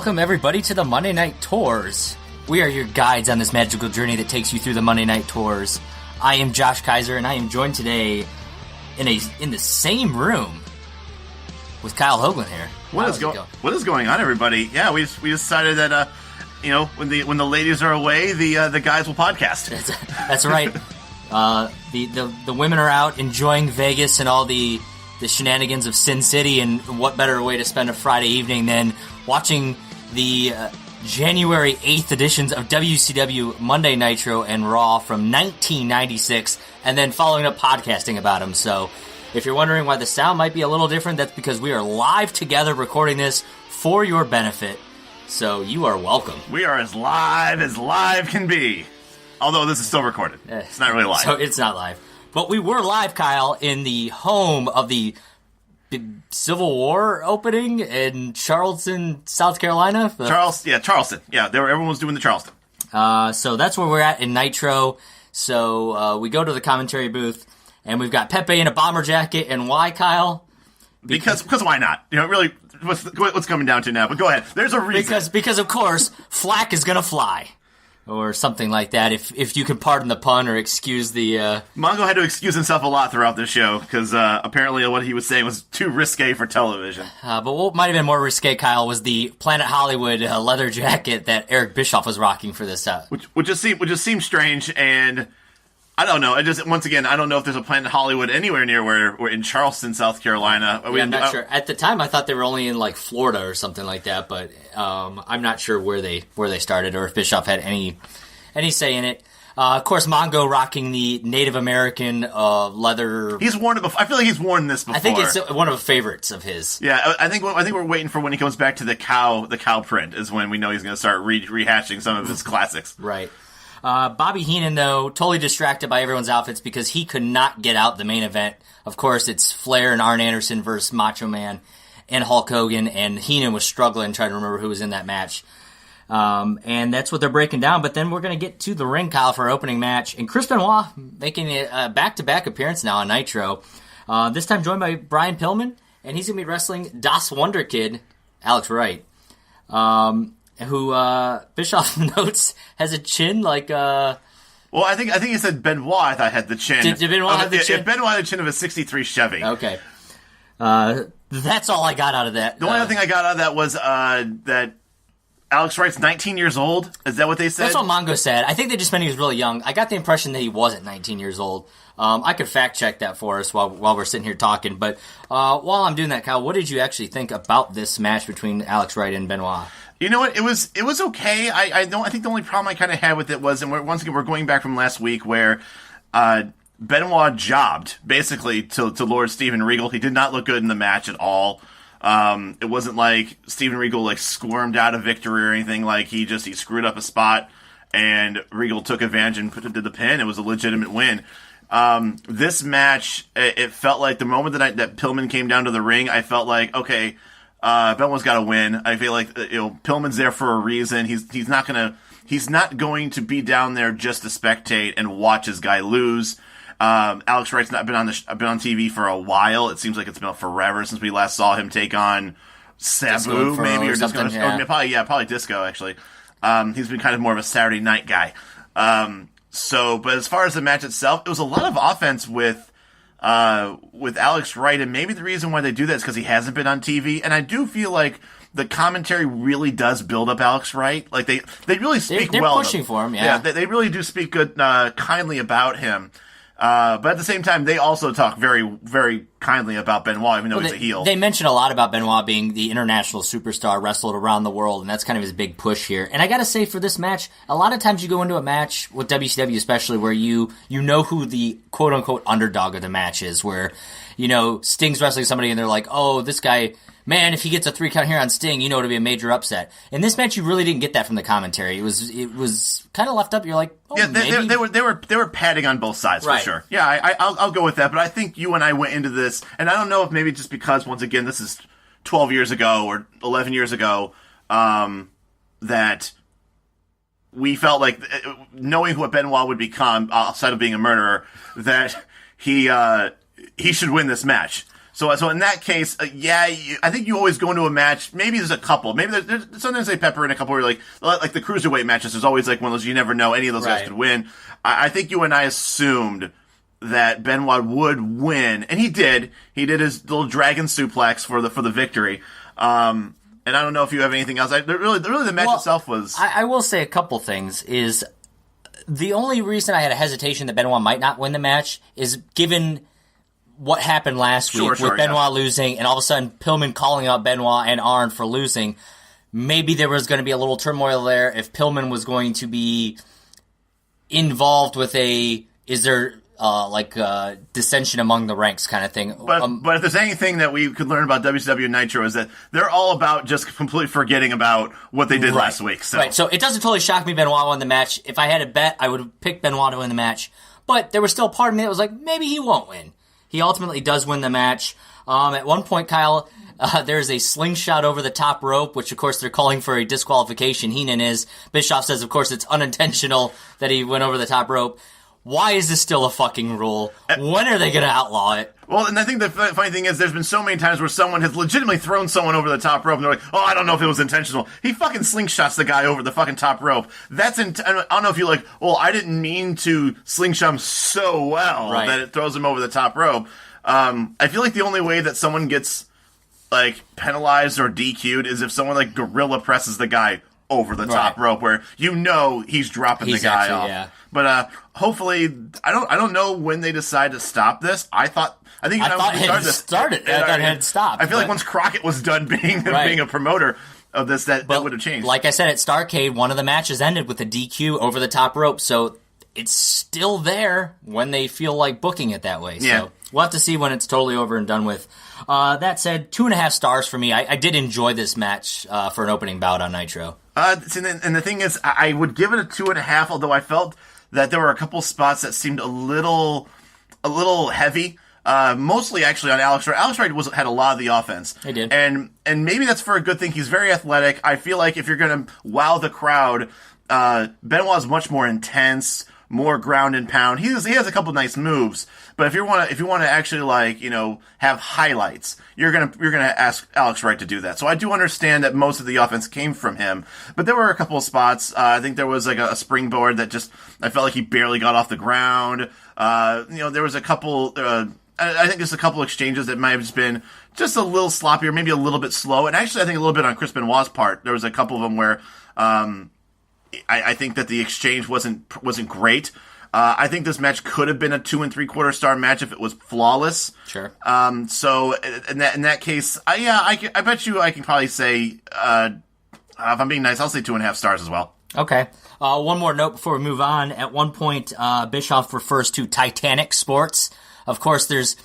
welcome everybody to the Monday Night Tours. We are your guides on this magical journey that takes you through the Monday Night Tours. I am Josh Kaiser, and I am joined today in the same room with Kyle Hoagland here. What is going on, everybody? Yeah, we decided that when the ladies are away, the guys will podcast. That's right. The women are out enjoying Vegas and all the shenanigans of Sin City, and what better way to spend a Friday evening than watching the January 8th editions of WCW Monday Nitro and Raw from 1996, and then following up podcasting about them. So if you're wondering why the sound might be a little different, that's because we are live together recording this for your benefit. So you are welcome. We are as live can be. Although this is still recorded. It's not really live. So it's not live. But we were live, Kyle, in the home of the Civil War opening in Charleston, South Carolina. Charleston. Yeah, everyone was doing the Charleston. So that's where we're at in Nitro. So we go to the commentary booth, and we've got Pepe in a bomber jacket. And why, Kyle? Because why not? Really, what's coming down to now? But go ahead. There's a reason. Because of course, Flack is gonna fly. Or something like that, if you can pardon the pun or excuse the... Mongo had to excuse himself a lot throughout this show, because apparently what he was saying was too risque for television. But what might have been more risque, Kyle, was the Planet Hollywood leather jacket that Eric Bischoff was rocking for this. Which just seems strange, and I don't know. Once again, I don't know if there's a Planet Hollywood anywhere near where we're in Charleston, South Carolina. I'm not sure. At the time, I thought they were only in Florida or something like that, but I'm not sure where they started or if Bischoff had any say in it. Of course, Mongo rocking the Native American leather. He's worn it before. I feel like he's worn this before. I think it's one of the favorites of his. Yeah, I think we're waiting for when he comes back to the cow print is when we know he's going to start rehashing some of his classics. Right. Bobby Heenan, though, totally distracted by everyone's outfits because he could not get out the main event. Of course, it's Flair and Arn Anderson versus Macho Man and Hulk Hogan, and Heenan was struggling trying to remember who was in that match. And that's what they're breaking down. But then we're going to get to the ring, Kyle, for our opening match. And Chris Benoit making a back-to-back appearance now on Nitro. This time joined by Brian Pillman, and he's going to be wrestling Das Wonder Kid, Alex Wright. Who Bischoff notes has a chin like Well, I think he said Benoit. I thought had the chin. Did Benoit have the chin? Benoit had the chin of a '63 Chevy. Okay. That's all I got out of that. The only other thing I got out of that was that Alex Wright's 19 years old. Is that what they said? That's what Mongo said. I think they just meant he was really young. I got the impression that he wasn't 19 years old. I could fact check that for us while we're sitting here talking. But while I'm doing that, Kyle, what did you actually think about this match between Alex Wright and Benoit? You know what? It was okay. I think the only problem I kind of had with it was, and once again we're going back from last week where Benoit jobbed basically to Lord Steven Regal. He did not look good in the match at all. It wasn't like Steven Regal squirmed out of victory or anything. He screwed up a spot and Regal took advantage and did the pin. It was a legitimate win. This match, it felt like the moment that Pillman came down to the ring, I felt like, okay, Benoit's got to win. I feel like Pillman's there for a reason. He's not going to be down there just to spectate and watch his guy lose. Alex Wright's not been on TV for a while. It seems like it's been forever since we last saw him take on Sabu, maybe, or Disco. Yeah. Probably Disco actually. He's been kind of more of a Saturday night guy. But as far as the match itself, it was a lot of offense with Alex Wright, and maybe the reason why they do that is because he hasn't been on TV. And I do feel like the commentary really does build up Alex Wright. They really speak they're well. They're pushing for him, yeah. They really do speak good, kindly about him. But at the same time, they also talk very, very kindly about Benoit, even though he's a heel. They mention a lot about Benoit being the international superstar, wrestled around the world, and that's kind of his big push here. And I gotta say, for this match, a lot of times you go into a match, with WCW especially, where you know who the quote-unquote underdog of the match is, where, Sting's wrestling somebody and they're like, oh, this guy... Man, if he gets a 3 count here on Sting, it'll be a major upset. In this match, you really didn't get that from the commentary. It was kind of left up. You're like, oh, yeah, maybe. They were padding on both sides right. For sure. Yeah, I'll go with that. But I think you and I went into this, and I don't know if maybe just because once again this is 12 years ago or 11 years ago, that we felt like knowing what Benoit would become outside of being a murderer, that he should win this match. So in that case, I think you always go into a match. Maybe there's a couple. Maybe there's sometimes they pepper in a couple where like the cruiserweight matches. There's always like one of those you never know. Any of those guys could win. I think you and I assumed that Benoit would win, and he did. He did his little dragon suplex for the victory. And I don't know if you have anything else. Really, the match itself was. I will say a couple things. Is the only reason I had a hesitation that Benoit might not win the match is given what happened last week with Benoit losing, and all of a sudden Pillman calling out Benoit and Arn for losing. Maybe there was going to be a little turmoil there if Pillman was going to be involved with dissension among the ranks kind of thing. But if there's anything that we could learn about WCW Nitro is that they're all about just completely forgetting about what they did last week. So. Right, so it doesn't totally shock me Benoit won the match. If I had a bet, I would have picked Benoit to win the match. But there was still part of me that was like, maybe he won't win. He ultimately does win the match. At one point, Kyle, there's a slingshot over the top rope, which, of course, they're calling for a disqualification. Heenan is. Bischoff says, of course, it's unintentional that he went over the top rope. Why is this still a fucking rule? When are they going to outlaw it? Well, and I think the funny thing is there's been so many times where someone has legitimately thrown someone over the top rope, and they're like, oh, I don't know if it was intentional. He fucking slingshots the guy over the fucking top rope. I don't know if you're like, well, I didn't mean to slingshot him so well that it throws him over the top rope. I feel like the only way that someone gets, like, penalized or DQ'd is if someone, like, gorilla presses the guy over the top rope, where you know he's dropping the guy off. Yeah. But hopefully, I don't know when they decide to stop this. I thought it had stopped. I feel like once Crockett was done being a promoter of this, that would have changed. Like I said, at Starrcade, one of the matches ended with a DQ over the top rope, so it's still there when they feel like booking it that way. So we'll have to see when it's totally over and done with. That said, 2.5 stars for me. I did enjoy this match for an opening bout on Nitro. And the thing is, I would give it a 2.5, although I felt that there were a couple spots that seemed a little heavy. Mostly actually on Alex Wright. Alex Wright had a lot of the offense. He did. And maybe that's for a good thing. He's very athletic. I feel like if you're going to wow the crowd, Benoit's much more intense, more ground and pound. He has a couple nice moves, but if you want to actually have highlights, you're gonna ask Alex Wright to do that. So I do understand that most of the offense came from him, but there were a couple of spots. I think there was like a springboard that I felt like he barely got off the ground. There was a couple. I think there's a couple exchanges that might have just been just a little sloppy or maybe a little bit slow. And actually, I think a little bit on Chris Benoit's part. There was a couple of them where I think that the exchange wasn't great. I think this match could have been a 2 3/4 star match if it was flawless. Sure. So in that case, I bet you I can probably say, if I'm being nice, I'll say 2.5 stars as well. Okay. One more note before we move on. At one point, Bischoff refers to Titanic Sports. Of course, there's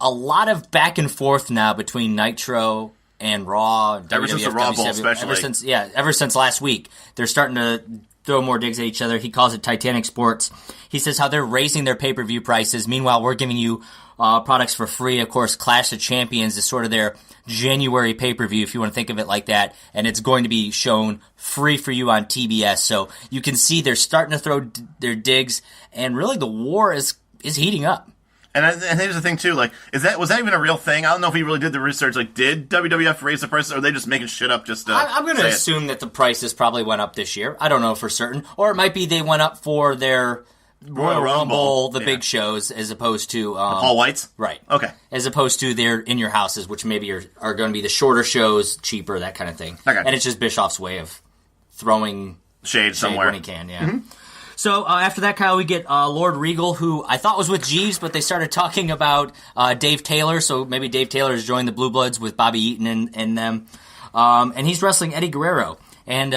a lot of back and forth now between Nitro and Raw. Ever since the Raw Bowl, especially. Ever since last week. They're starting to throw more digs at each other. He calls it Titanic Sports. He says how they're raising their pay-per-view prices. Meanwhile, we're giving you products for free. Of course, Clash of Champions is sort of their January pay-per-view, if you want to think of it like that. And it's going to be shown free for you on TBS. So you can see they're starting to throw their digs. And really, the war is heating up. And here's the thing too, like, was that even a real thing? I don't know if he really did the research. Like, did WWF raise the prices, or are they just making shit up just to I'm going to assume that the prices probably went up this year. I don't know for certain. Or it might be they went up for their Royal Rumble, the big shows, as opposed to Paul White's? Right. Okay. As opposed to their In Your Houses, which maybe are going to be the shorter shows, cheaper, that kind of thing. Okay. And it's just Bischoff's way of throwing shade somewhere when he can, yeah. Mm-hmm. So after that, Kyle, we get Lord Regal, who I thought was with Jeeves, but they started talking about Dave Taylor. So maybe Dave Taylor has joined the Blue Bloods with Bobby Eaton and them. And he's wrestling Eddie Guerrero. And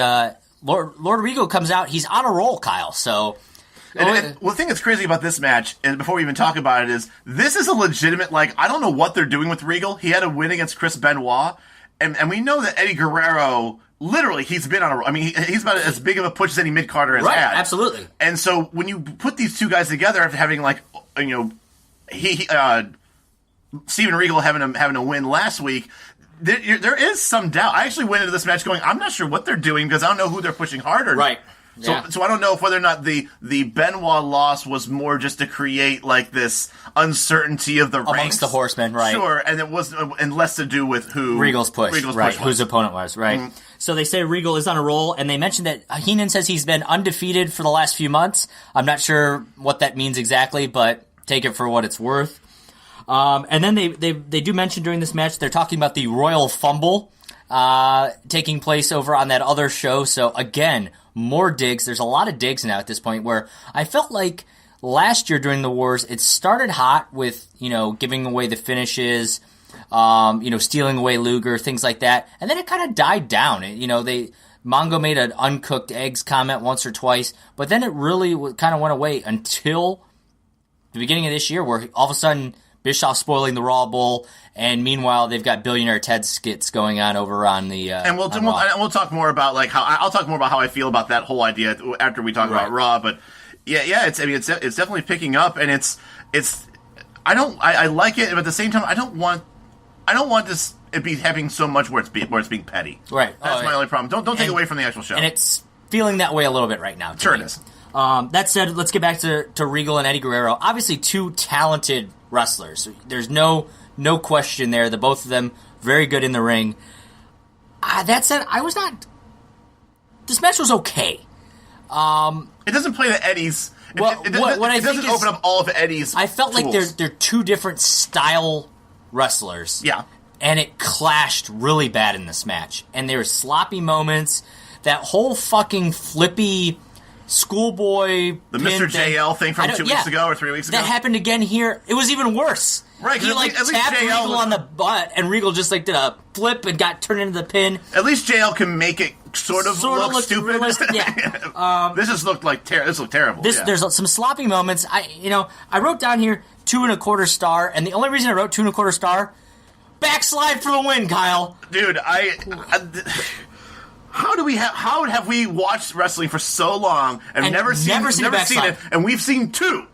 Lord Regal comes out. He's on a roll, Kyle. So... And the thing that's crazy about this match, and before we even talk about it, is this is a legitimate, I don't know what they're doing with Regal. He had a win against Chris Benoit. And we know that Eddie Guerrero... Literally, he's been on he's about as big of a push as any mid-carder has had. Absolutely. And so when you put these two guys together after having, Steven Regal having a win last week, there is some doubt. I actually went into this match going, I'm not sure what they're doing because I don't know who they're pushing harder. Right. So I don't know if whether or not the Benoit loss was more just to create like this uncertainty of the ranks amongst the Horsemen, right? Sure, and it was and less to do with who Regal's push, right? Was. Whose opponent was, right? Mm-hmm. So they say Regal is on a roll, and they mentioned that Heenan says he's been undefeated for the last few months. I'm not sure what that means exactly, but take it for what it's worth. And then they do mention during this match they're talking about the Royal Fumble taking place over on that other show. So again, more digs. There's a lot of digs now at this point where I felt like last year during the Wars, it started hot with, giving away the finishes, stealing away Luger, things like that. And then it kind of died down. Mongo made an uncooked eggs comment once or twice, but then it really kind of went away until the beginning of this year where all of a sudden Bischoff spoiling the Raw Bowl, and meanwhile they've got Billionaire Ted skits going on over on the. And we'll talk more about I'll talk more about how I feel about that whole idea after we talk about Raw. But yeah, it's definitely picking up, and I like it, but at the same time I don't want this it be having so much where it's being petty. Right, that's my only problem. Don't take away from the actual show, and it's feeling that way a little bit right now. Sure, it is. That said, let's get back to Regal and Eddie Guerrero. Obviously, two talented wrestlers. There's no question there. The both of them very good in the ring. That said, this match was okay. It doesn't play the Eddie's. What I think doesn't open up all of Eddie's. I felt tools. like they're two different style wrestlers. Yeah, and it clashed really bad in this match. And there were sloppy moments. That whole fucking flippy schoolboy the Mr. JL thing from 2 weeks ago or 3 weeks ago. That happened again here. It was even worse. Right, he tapped Regal on the butt, and Regal just did a flip and got turned into the pin. At least JL can make it sort of look stupid. Realistic, yeah. This just looked like this looked terrible. There's some sloppy moments. I wrote down here 2.25 star, and the only reason I wrote 2.25 star, backslide for the win, Kyle. Dude, How have we watched wrestling for so long and never seen it? And we've seen two,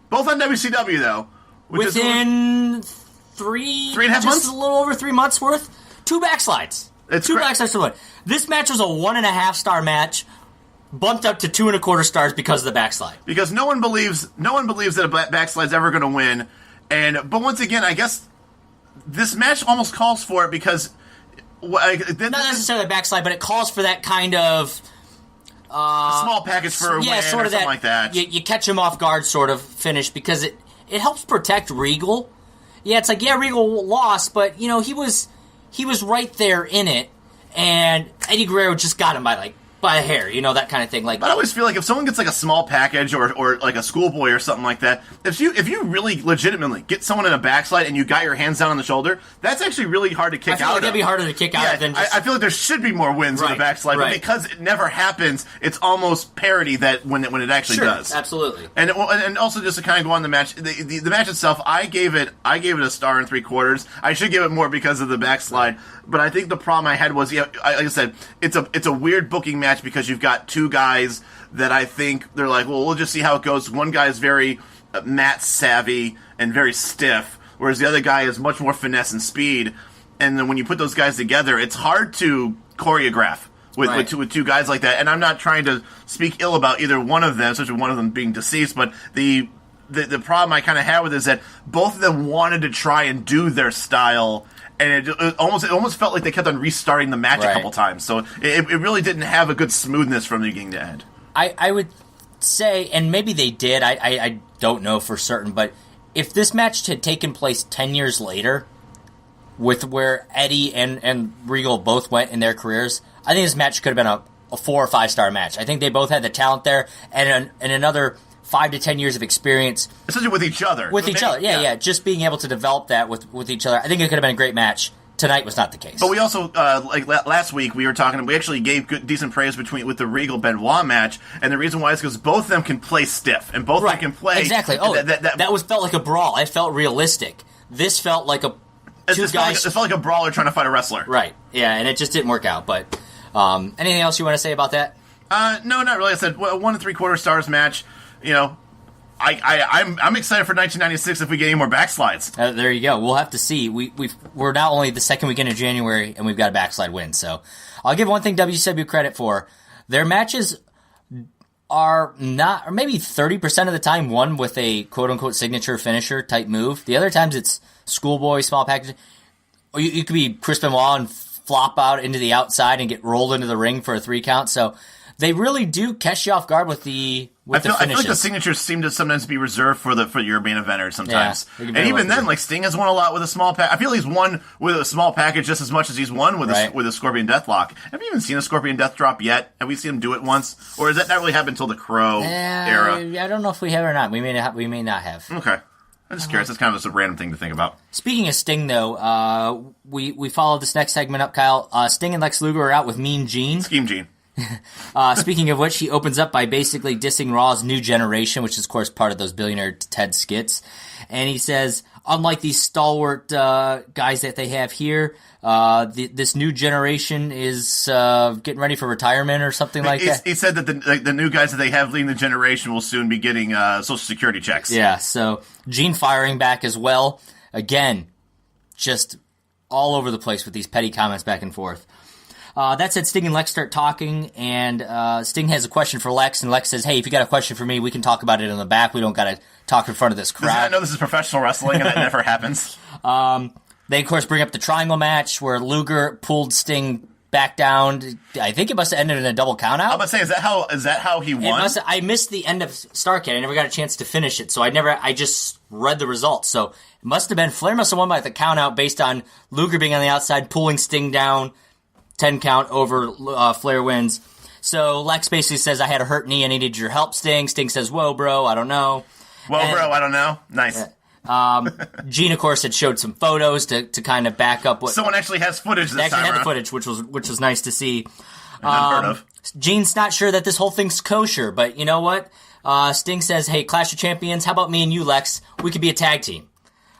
both on WCW though. Within 3.5 months, a little over 3 months worth, two backslides. Backslides to win. This match was a 1.5 star match, bumped up to 2.25 stars because of the backslide. Because no one believes that a backslide's ever going to win. But once again, I guess this match almost calls for it because. Not necessarily a backslide, but it calls for that kind of small package for a win or something like that. You catch him off guard sort of finish because it helps protect Regal. Yeah, it's like Regal lost, but he was right there in it, and Eddie Guerrero just got him by a hair, that kind of thing. But I always feel like if someone gets a small package or like a schoolboy or something like that, if you really legitimately get someone in a backslide and you got your hands down on the shoulder, that's actually really hard to kick out. I feel like that'd be harder to kick out than just... I feel like there should be more wins in a backslide, but because it never happens, it's almost parody that when it actually does. Absolutely. And also just to kind of go on the match, the match itself, I gave it a 1 3/4. I should give it more because of the backslide. But I think the problem I had was, like I said, it's a weird booking match because you've got two guys that I think they're like, well, we'll just see how it goes. One guy is very mat savvy and very stiff, whereas the other guy is much more finesse and speed. And then when you put those guys together, it's hard to choreograph with two guys like that. And I'm not trying to speak ill about either one of them, especially one of them being deceased, but the problem I kind of had with it is that both of them wanted to try and do their style. And it almost felt like they kept on restarting the match a couple times. So it really didn't have a good smoothness from the beginning to end. I would say, and maybe they did, I don't know for certain, but if this match had taken place 10 years later, with where Eddie and Regal both went in their careers, I think this match could have been a 4 or 5 star match. I think they both had the talent there, and another 5 to 10 years of experience. Especially with each other. Yeah. Just being able to develop that with each other. I think it could have been a great match. Tonight was not the case. But we also, last week, we actually gave decent praise with the Regal Benoit match, and the reason why is because both of them can play stiff, and both of them can play... Exactly. Felt like a brawl. It felt realistic. This felt like it felt like a brawler trying to fight a wrestler. Right. Yeah, and it just didn't work out. But anything else you want to say about that? No, not really. I said 1 3/4 stars match. I'm excited for 1996 if we get any more backslides. There you go. We'll have to see. We're now only the second weekend of January, and we've got a backslide win. So I'll give one thing WCW credit for. Their matches are not, or maybe 30% of the time, one with a quote-unquote signature finisher type move. The other times it's schoolboy, small package. Or you could be Chris Benoit and flop out into the outside and get rolled into the ring for a 3 count. So they really do catch you off guard with the finishes. I feel like the signatures seem to sometimes be reserved for your main eventers sometimes. Yeah, and even then, like Sting has won a lot with a small pack. I feel he's won with a small package just as much as he's won with a Scorpion Deathlock. Have you even seen a Scorpion Death Drop yet? Have we seen him do it once, or has that not really happened until the Crow era? I don't know if we have or not. We may not have. Okay. I'm just curious. That's kind of just a random thing to think about. Speaking of Sting, though, we follow this next segment up, Kyle. Sting and Lex Luger are out with Mean Gene. Scheme Gene. Speaking of which, he opens up by basically dissing Raw's new generation, which is, of course, part of those Billionaire Ted skits. And he says, unlike these stalwart guys that they have here, this new generation is getting ready for retirement or something like that. He said that the new guys that they have leading the generation will soon be getting Social Security checks. Yeah, so Gene firing back as well. Again, just all over the place with these petty comments back and forth. That said, Sting and Lex start talking, and Sting has a question for Lex, and Lex says, hey, if you got a question for me, we can talk about it in the back. We don't got to talk in front of this crowd. I know this is professional wrestling, and that never happens. They, of course, bring up the triangle match where Luger pulled Sting back down. I think it must have ended in a double countout. I'm about to say, is that how he won? I missed the end of Starrcade. I never got a chance to finish it, so I just read the results. So it must have been, Flair must have won by the countout based on Luger being on the outside, pulling Sting down. 10 count over, Flair wins. So Lex basically says, I had a hurt knee, I needed your help, Sting. Sting says, whoa, bro, I don't know. Bro, I don't know. Nice. Gene, of course, had showed some photos to kind of back up what... Someone actually has footage this time. They actually had the footage, which was nice to see. Unheard of. Gene's not sure that this whole thing's kosher, but you know what? Sting says, hey, Clash of Champions, how about me and you, Lex? We could be a tag team.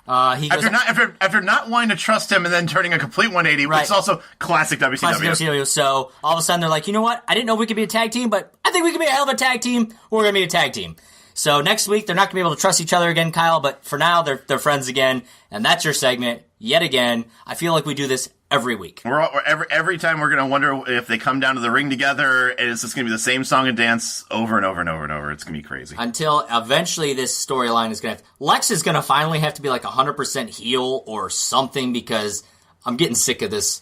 He goes, after not wanting to trust him and then turning a complete 180, right. Which is also classic WCW. Classic WCW. So all of a sudden they're like, you know what? I didn't know we could be a tag team, but I think we could be a hell of a tag team. We're going to be a tag team. So next week they're not going to be able to trust each other again, Kyle, but for now they're friends again, and that's your segment yet again. I feel like we do this every week. Every time we're going to wonder if they come down to the ring together, and it's just going to be the same song and dance over and over and over and over. It's going to be crazy. Until eventually this storyline is going to... Lex is going to finally have to be like 100% heel or something, because I'm getting sick of this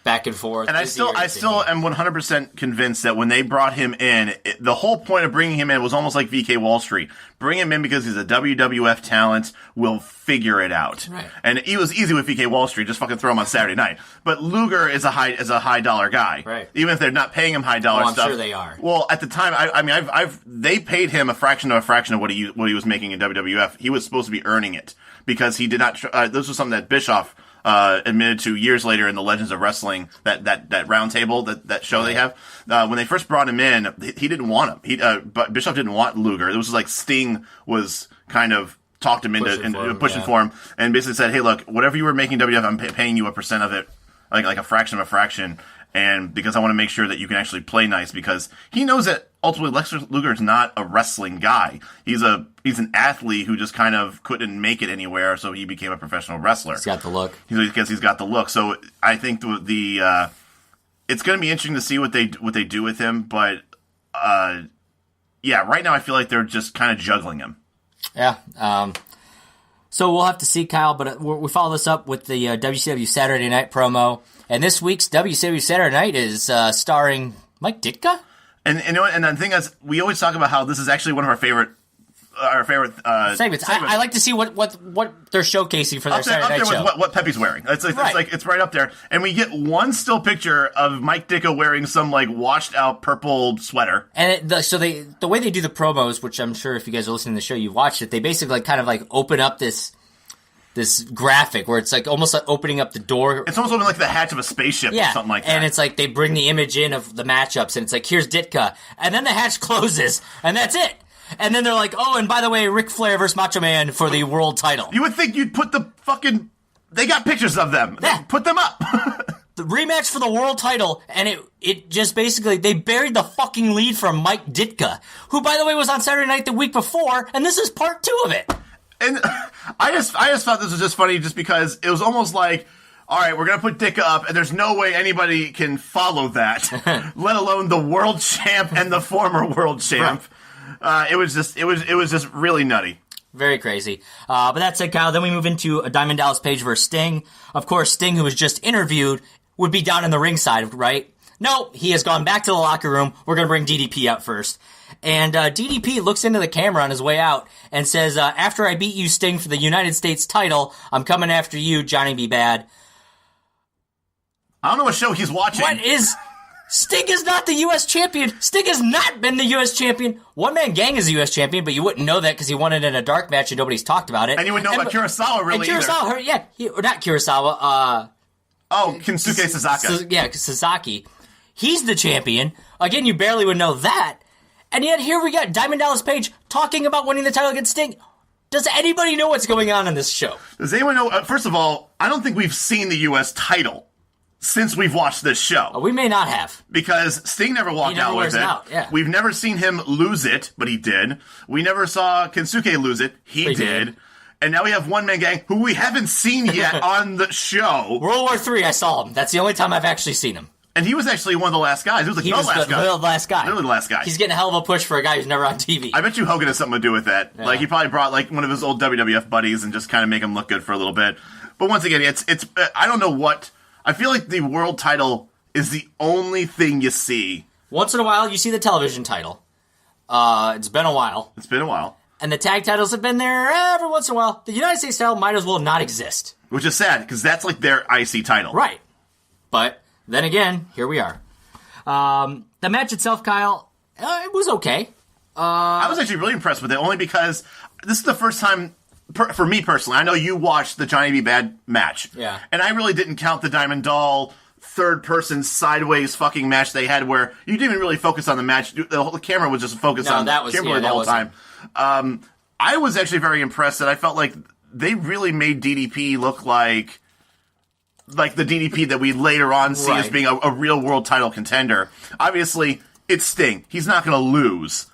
back and forth. And I still am 100% convinced that when they brought him in, the whole point of bringing him in was almost like VK Wall Street. Bring him in because he's a WWF talent. We'll figure it out. Right. And it was easy with VK Wall Street. Just fucking throw him on Saturday night. But Luger is a high dollar guy. Right. Even if they're not paying him high dollar stuff. I'm sure they are. Well, at the time, they paid him a fraction of what he was making in WWF. He was supposed to be earning it because he did not. This was something that Bischoff admitted to years later in the Legends of Wrestling, that round table, that show they have. When they first brought him in, he didn't want him. But Bischoff didn't want Luger. It was like Sting was kind of talked him into pushing for him, and basically said, hey, look, whatever you were making WWF, I'm paying you a percent of it, like a fraction of a fraction. And because I want to make sure that you can actually play nice, because he knows that ultimately Lex Luger is not a wrestling guy. He's an athlete who just kind of couldn't make it anywhere, so he became a professional wrestler. He's got the look. Because he's got the look. So I think the it's going to be interesting to see what they do with him. But yeah, right now I feel like they're just kind of juggling him. Yeah. So we'll have to see, Kyle. But we follow this up with the WCW Saturday Night promo. And this week's WCW Saturday Night is starring Mike Ditka. And you know what? And the thing is, we always talk about how this is actually one of our favorite segments. I like to see what they're showcasing for their Saturday Night show. What Pepe's wearing. It's right up there. And we get one still picture of Mike Ditka wearing some like washed out purple sweater. And the way they do the promos, which I'm sure if you guys are listening to the show, you've watched it. They basically kind of like open up this graphic where it's like almost like opening up the door. It's almost like the hatch of a spaceship or something like that. And it's like they bring the image in of the matchups, and it's like, here's Ditka. And then the hatch closes, and that's it. And then they're like, oh, and by the way, Ric Flair versus Macho Man for the world title. You would think you'd put the fucking... They got pictures of them. Yeah. Put them up. The rematch for the world title, and it just basically, they buried the fucking lead from Mike Ditka, who, by the way, was on Saturday Night the week before, and this is part 2 of it. And I just thought this was just funny just because it was almost like all right, we're going to put Dick up, and there's no way anybody can follow that, let alone the world champ and the former world champ. Right. It was just really nutty. Very crazy. But that said, Kyle, then we move into a Diamond Dallas Page versus Sting. Of course, Sting, who was just interviewed, would be down in the ringside, right? No, he has gone back to the locker room. We're going to bring DDP out first. And DDP looks into the camera on his way out and says, after I beat you, Sting, for the United States title, I'm coming after you, Johnny B. Bad. I don't know what show he's watching. Sting is not the U.S. champion. Sting has not been the U.S. champion. One Man Gang is the U.S. champion, but you wouldn't know that because he won it in a dark match and nobody's talked about it. And you wouldn't know about Kurosawa really either. Or not Kurosawa. Kensuke Sasaki. Sasaki. He's the champion. Again, you barely would know that. And yet here we got Diamond Dallas Page talking about winning the title against Sting. Does anybody know what's going on in this show? Does anyone know? First of all, I don't think we've seen the U.S. title since we've watched this show. We may not have. Because Sting never walked out with it. We've never seen him lose it, but he did. We never saw Kensuke lose it. He did. And now we have One Man Gang, who we haven't seen yet on the show. World War III, I saw him. That's the only time I've actually seen him. And he was actually one of the last guys. He was the last guy. Literally the last guy. He's getting a hell of a push for a guy who's never on TV. I bet you Hogan has something to do with that. Yeah. Like, he probably brought, like, one of his old WWF buddies and just kind of make him look good for a little bit. But once again, it's I don't know what... I feel like the world title is the only thing you see. Once in a while, you see the television title. It's been a while. And the tag titles have been there every once in a while. The United States title might as well not exist. Which is sad, because that's like their IC title. Right. But then again, here we are. The match itself, Kyle, it was okay. I was actually really impressed with it, only because this is the first time... For me personally, I know you watched the Johnny B. Bad match. Yeah. And I really didn't count the Diamond Doll third-person sideways fucking match they had where you didn't even really focus on the match. The camera was just focused on Kimberly the whole time. I was actually very impressed that I felt like they really made DDP look like the DDP that we later on see as being a real world title contender. Obviously, it's Sting. He's not going to lose.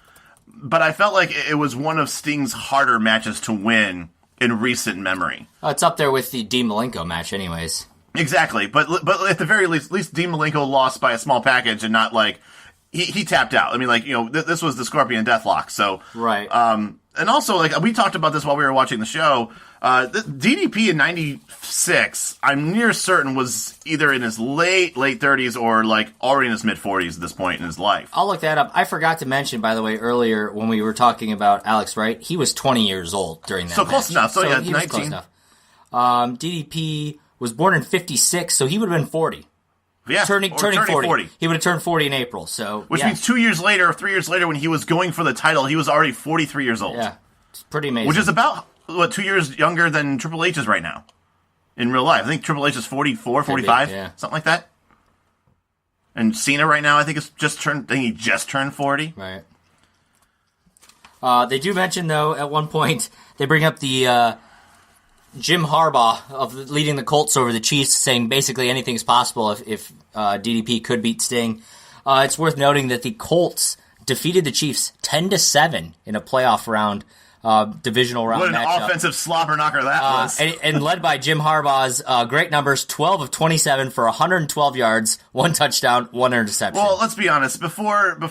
But I felt like it was one of Sting's harder matches to win in recent memory. It's up there with the Dean Malenko match anyways. Exactly. But at the very least, at least Dean Malenko lost by a small package and not like... He tapped out. I mean, like, you know, this was the Scorpion Deathlock, so... Right. And also, like, we talked about this while we were watching the show. DDP in 96, I'm near certain, was either in his late 30s or, like, already in his mid-40s at this point in his life. I'll look that up. I forgot to mention, by the way, earlier when we were talking about Alex Wright, he was 20 years old during that match. Close enough. So yeah, he 19. was close enough. DDP was born in 56, so he would have been 40. Yeah, turning 40. He would have turned 40 in April, so... Which means 2 years later, or 3 years later, when he was going for the title, he was already 43 years old. Yeah, it's pretty amazing. Which is about, 2 years younger than Triple H is right now, in real life. I think Triple H is 44, 45, something like that. And Cena right now, I think he just turned 40. Right. They do mention, though, at one point, they bring up the... Jim Harbaugh of leading the Colts over the Chiefs, saying basically anything's possible if DDP could beat Sting. It's worth noting that the Colts defeated the Chiefs 10-7 in a playoff round, divisional round matchup. What an offensive slobber knocker that was. And led by Jim Harbaugh's great numbers, 12 of 27 for 112 yards, 1 touchdown, 1 interception. Well, let's be honest. Before the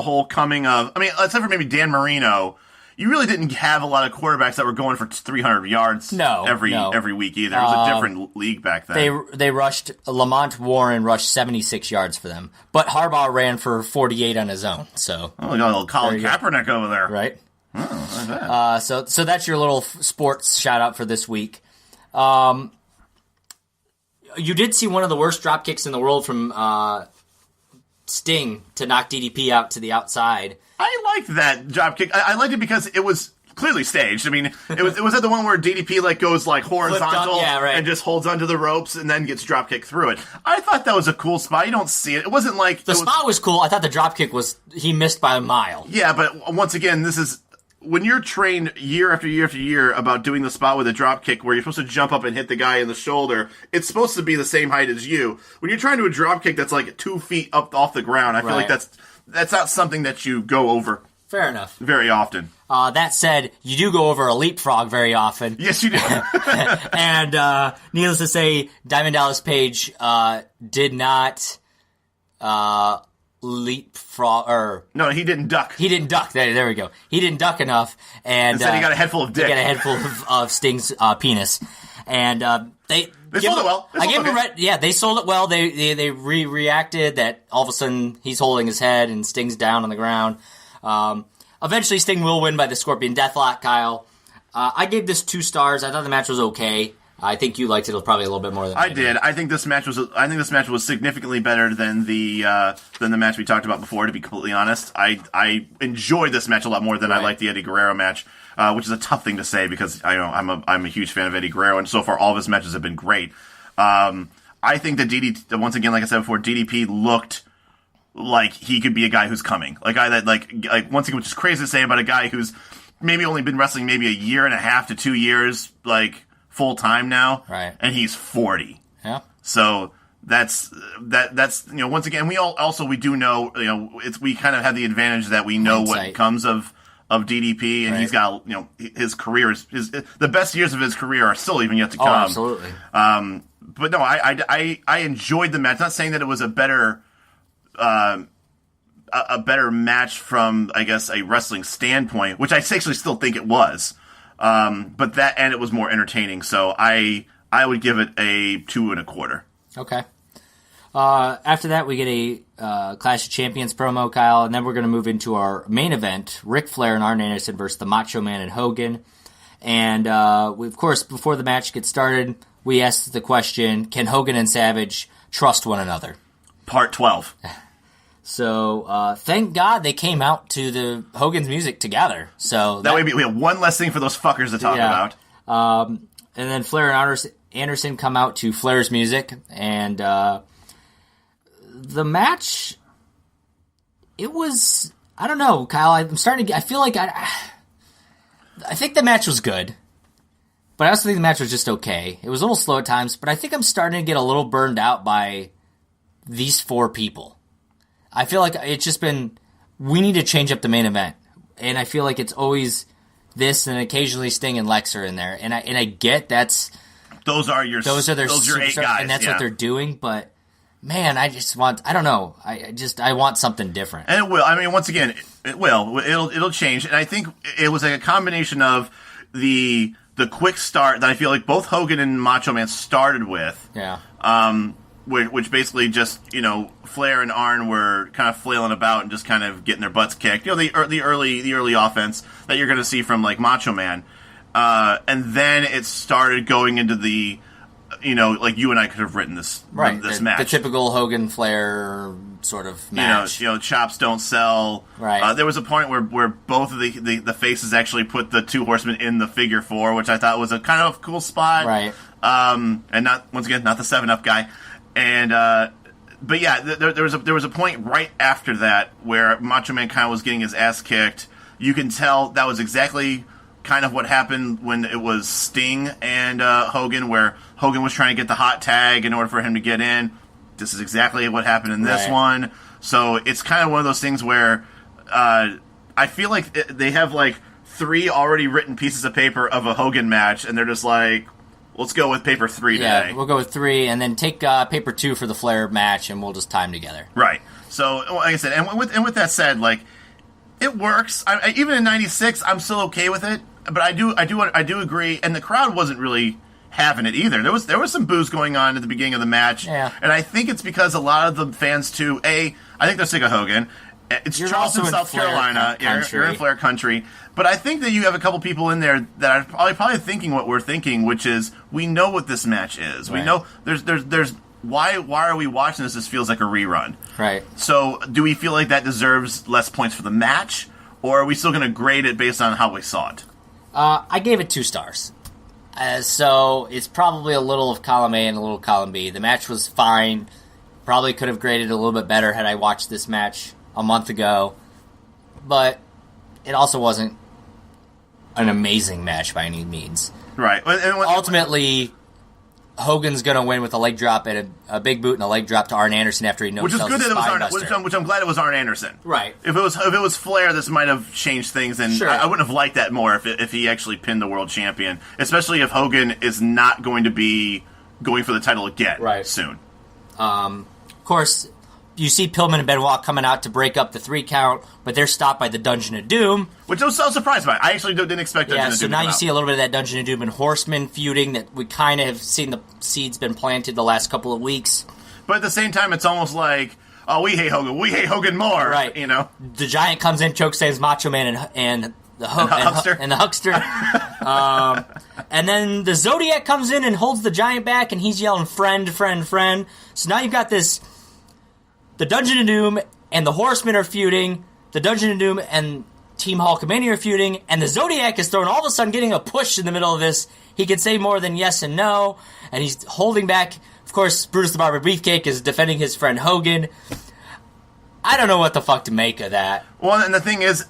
whole coming of... I mean, except for maybe Dan Marino... You really didn't have a lot of quarterbacks that were going for 300 yards every week either. It was a different league back then. They rushed, Lamont Warren rushed 76 yards for them. But Harbaugh ran for 48 on his own. So we got a little Colin Kaepernick over there. Right. Oh, like that. So that's your little sports shout-out for this week. You did see one of the worst drop kicks in the world from Sting to knock DDP out to the outside. I liked that drop kick. I liked it because it was clearly staged. I mean, it was that the one where DDP goes horizontal and just holds onto the ropes and then gets drop kicked through it. I thought that was a cool spot. You don't see it. It wasn't like the spot was cool. I thought the drop kick he missed by a mile. Yeah, but once again, this is when you're trained year after year after year about doing the spot with a drop kick where you're supposed to jump up and hit the guy in the shoulder. It's supposed to be the same height as you. When you're trying to do a drop kick that's 2 feet up off the ground, I feel like that's not something that you go over Fair enough. very often. That said, you do go over a leapfrog very often. Yes, you do. And needless to say, Diamond Dallas Page did not leapfrog, or... No, he didn't duck. He didn't duck. There we go. He didn't duck enough. And instead, he got a head full of dick. He got a head full of Sting's penis. And they sold it well. They sold it well. They reacted that all of a sudden he's holding his head and Sting's down on the ground. Eventually, Sting will win by the Scorpion Deathlock, Kyle. I gave this 2 stars. I thought the match was okay. I think you liked it probably a little bit more than I did. I think this match was significantly better than the match we talked about before. To be completely honest, I enjoyed this match a lot more than I liked the Eddie Guerrero match, which is a tough thing to say because I'm a huge fan of Eddie Guerrero, and so far all of his matches have been great. I think that once again, like I said before, DDP looked like he could be a guy who's coming. Like once again, which is crazy to say about a guy who's maybe only been wrestling maybe a year and a half to 2 years, like full time now, right? And he's 40. Yeah. So that's once again, we do know, we kind of have the advantage that we know what comes of DDP, and he's got, his career the best years of his career are still even yet to come. Oh, absolutely. But no, I enjoyed the match. Not saying that it was a better match from, I guess, a wrestling standpoint, which I actually still think it was. But that, and it was more entertaining. So I would give it a 2.25. Okay. After that, we get a Clash of Champions promo, Kyle, and then we're going to move into our main event: Ric Flair and Arn Anderson versus the Macho Man and Hogan. And we, of course, before the match gets started, we asked the question: can Hogan and Savage trust one another? Part 12. So, thank God they came out to the Hogan's music together. So that way we have one less thing for those fuckers to talk about. And then Flair and Anderson come out to Flair's music, and the match, it was, I don't know, Kyle, I'm starting to, I feel like I think the match was good, but I also think the match was just okay. It was a little slow at times, but I think I'm starting to get a little burned out by these 4 people. I feel like it's just been, we need to change up the main event. And I feel like it's always this, and occasionally Sting and Lex are in there. And I get those are their 8 guys, and that's what they're doing, but man, I just want, I don't know, I want something different. And it will. I mean, once again, it will. It'll change. And I think it was like a combination of the quick start that I feel like both Hogan and Macho Man started with. Yeah. Which basically just, Flair and Arn were kind of flailing about and just kind of getting their butts kicked. The early offense that you're going to see from like Macho Man. And then it started going into the, like you and I could have written this match. The typical Hogan Flair sort of match. Chops don't sell. Right. There was a point where both of the faces actually put the 2 horsemen in the figure 4, which I thought was a kind of cool spot. Right. And not the 7-Up guy. And but yeah, there was a point right after that where Macho Man kind of was getting his ass kicked. You can tell that was exactly kind of what happened when it was Sting and Hogan, where Hogan was trying to get the hot tag in order for him to get in. This is exactly what happened in this one. So it's kind of one of those things where I feel like they have like 3 already written pieces of paper of a Hogan match, and they're just like, let's go with paper 3 today. Yeah, we'll go with 3, and then take paper 2 for the Flair match, and we'll just tie them together. Right. So, like I said, and with that said, like, it works. Even in '96, I'm still okay with it. But I do agree, and the crowd wasn't really having it either. There was some boos going on at the beginning of the match, and I think it's because a lot of the fans too. I think they're sick of Hogan. You're Charleston, South Carolina. You're in Flair country. But I think that you have a couple people in there that are probably thinking what we're thinking, which is we know what this match is. Right. We know there's why are we watching this? This feels like a rerun. Right. So do we feel like that deserves less points for the match, or are we still going to grade it based on how we saw it? I gave it 2 stars. So it's probably a little of column A and a little column B. The match was fine. Probably could have graded a little bit better had I watched this match a month ago. But it also wasn't an amazing match by any means. Right. Ultimately, Hogan's going to win with a leg drop and a big boot and a leg drop to Arn Anderson after he knows which is good that it was Arn, which I'm glad it was Arn Anderson. Right. If it was Flair, this might have changed things, and sure. I wouldn't have liked that more if he actually pinned the world champion, especially if Hogan is not going to be going for the title again soon. Of course, you see Pillman and Benoit coming out to break up the 3 count, but they're stopped by the Dungeon of Doom. Which I was so surprised by. I actually didn't expect Dungeon of Doom to come out. So now you see a little bit of that Dungeon of Doom and Horseman feuding that we kind of have seen the seeds been planted the last couple of weeks. But at the same time, it's almost like, oh, we hate Hogan. We hate Hogan more. Right. You know? The Giant comes in, chokeslams Macho Man and the Huckster. And the Huckster. And then the Zodiac comes in and holds the Giant back, and he's yelling, friend, friend, friend. So now you've got this... The Dungeon of Doom and the Horsemen are feuding. The Dungeon of Doom and Team Hulkamania are feuding. And the Zodiac is thrown all of a sudden getting a push in the middle of this. He can say more than yes and no. And he's holding back. Of course, Brutus the Barber Beefcake is defending his friend Hogan. I don't know what the fuck to make of that. Well, and the thing is,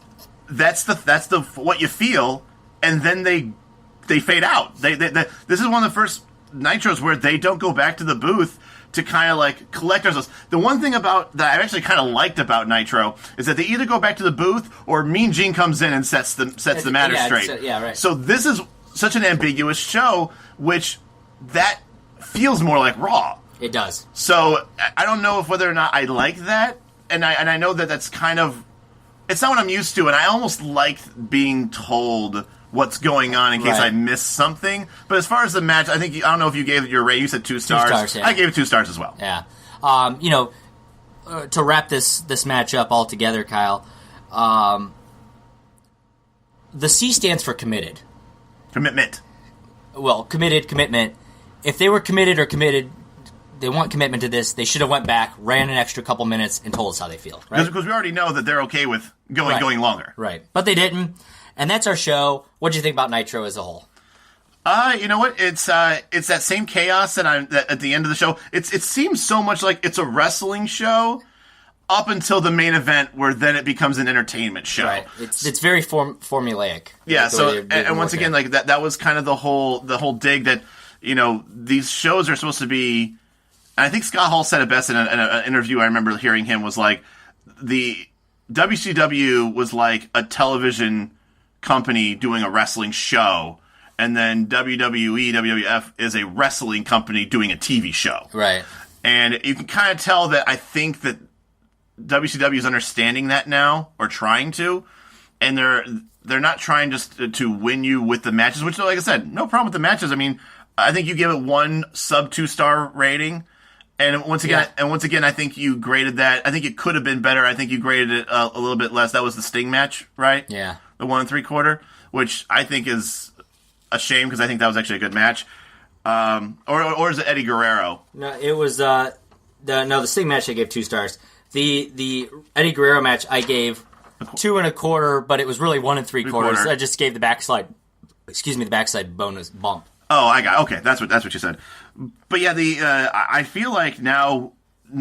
that's the what you feel, and then they fade out. This is one of the first Nitros where they don't go back to the booth to kind of like collect ourselves. The one thing about that I actually kind of liked about Nitro is that they either go back to the booth or Mean Gene comes in and sets the matter straight. Right. So this is such an ambiguous show, which that feels more like Raw. It does. So I don't know if whether or not I like that, and I know that that's kind of, it's not what I'm used to, and I almost like being told what's going on in case I miss something. But as far as the match, I don't know if you gave it your rate. You said 2 stars. 2 stars, yeah. I gave it 2 stars as well. Yeah. To wrap this match up all together, Kyle, the C stands for committed. Commitment. Well, commitment. If they were committed, they want commitment to this, they should have went back, ran an extra couple minutes, and told us how they feel. Right? Because we already know that they're okay with going longer. Right. But they didn't. And that's our show. What do you think about Nitro as a whole? You know what? It's that same chaos that at the end of the show. It seems so much like it's a wrestling show up until the main event, where then it becomes an entertainment show. Right. It's very formulaic. Yeah. So and once again, like that was kind of the whole dig that, you know, these shows are supposed to be. And I think Scott Hall said it best in an interview. I remember hearing him was like, the WCW was like a television company doing a wrestling show, and then WWE, WWF is a wrestling company doing a TV show. Right. And you can kind of tell that I think that WCW is understanding that now, or trying to, and they're not trying just to win you with the matches, which, like I said, no problem with the matches. I mean, I think you give it 1 sub 2-star rating. And once again, I think you graded that. I think it could have been better. I think you graded it a little bit less. That was the Sting match, right? Yeah. The 1 3/4, which I think is a shame because I think that was actually a good match. Or is it Eddie Guerrero? No, it was the Sting match I gave 2 stars. The Eddie Guerrero match I gave 2 1/4, but it was really 1 3/4. I just gave the backside bonus bump. Oh, okay. That's what you said. But yeah, I feel like now,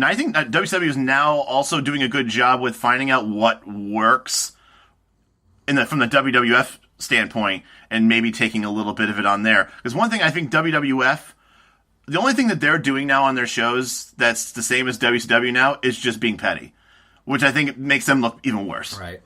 I think WCW is now also doing a good job with finding out what works from the WWF standpoint, and maybe taking a little bit of it on there. Because one thing I think WWF, the only thing that they're doing now on their shows that's the same as WCW now is just being petty, which I think makes them look even worse. Right.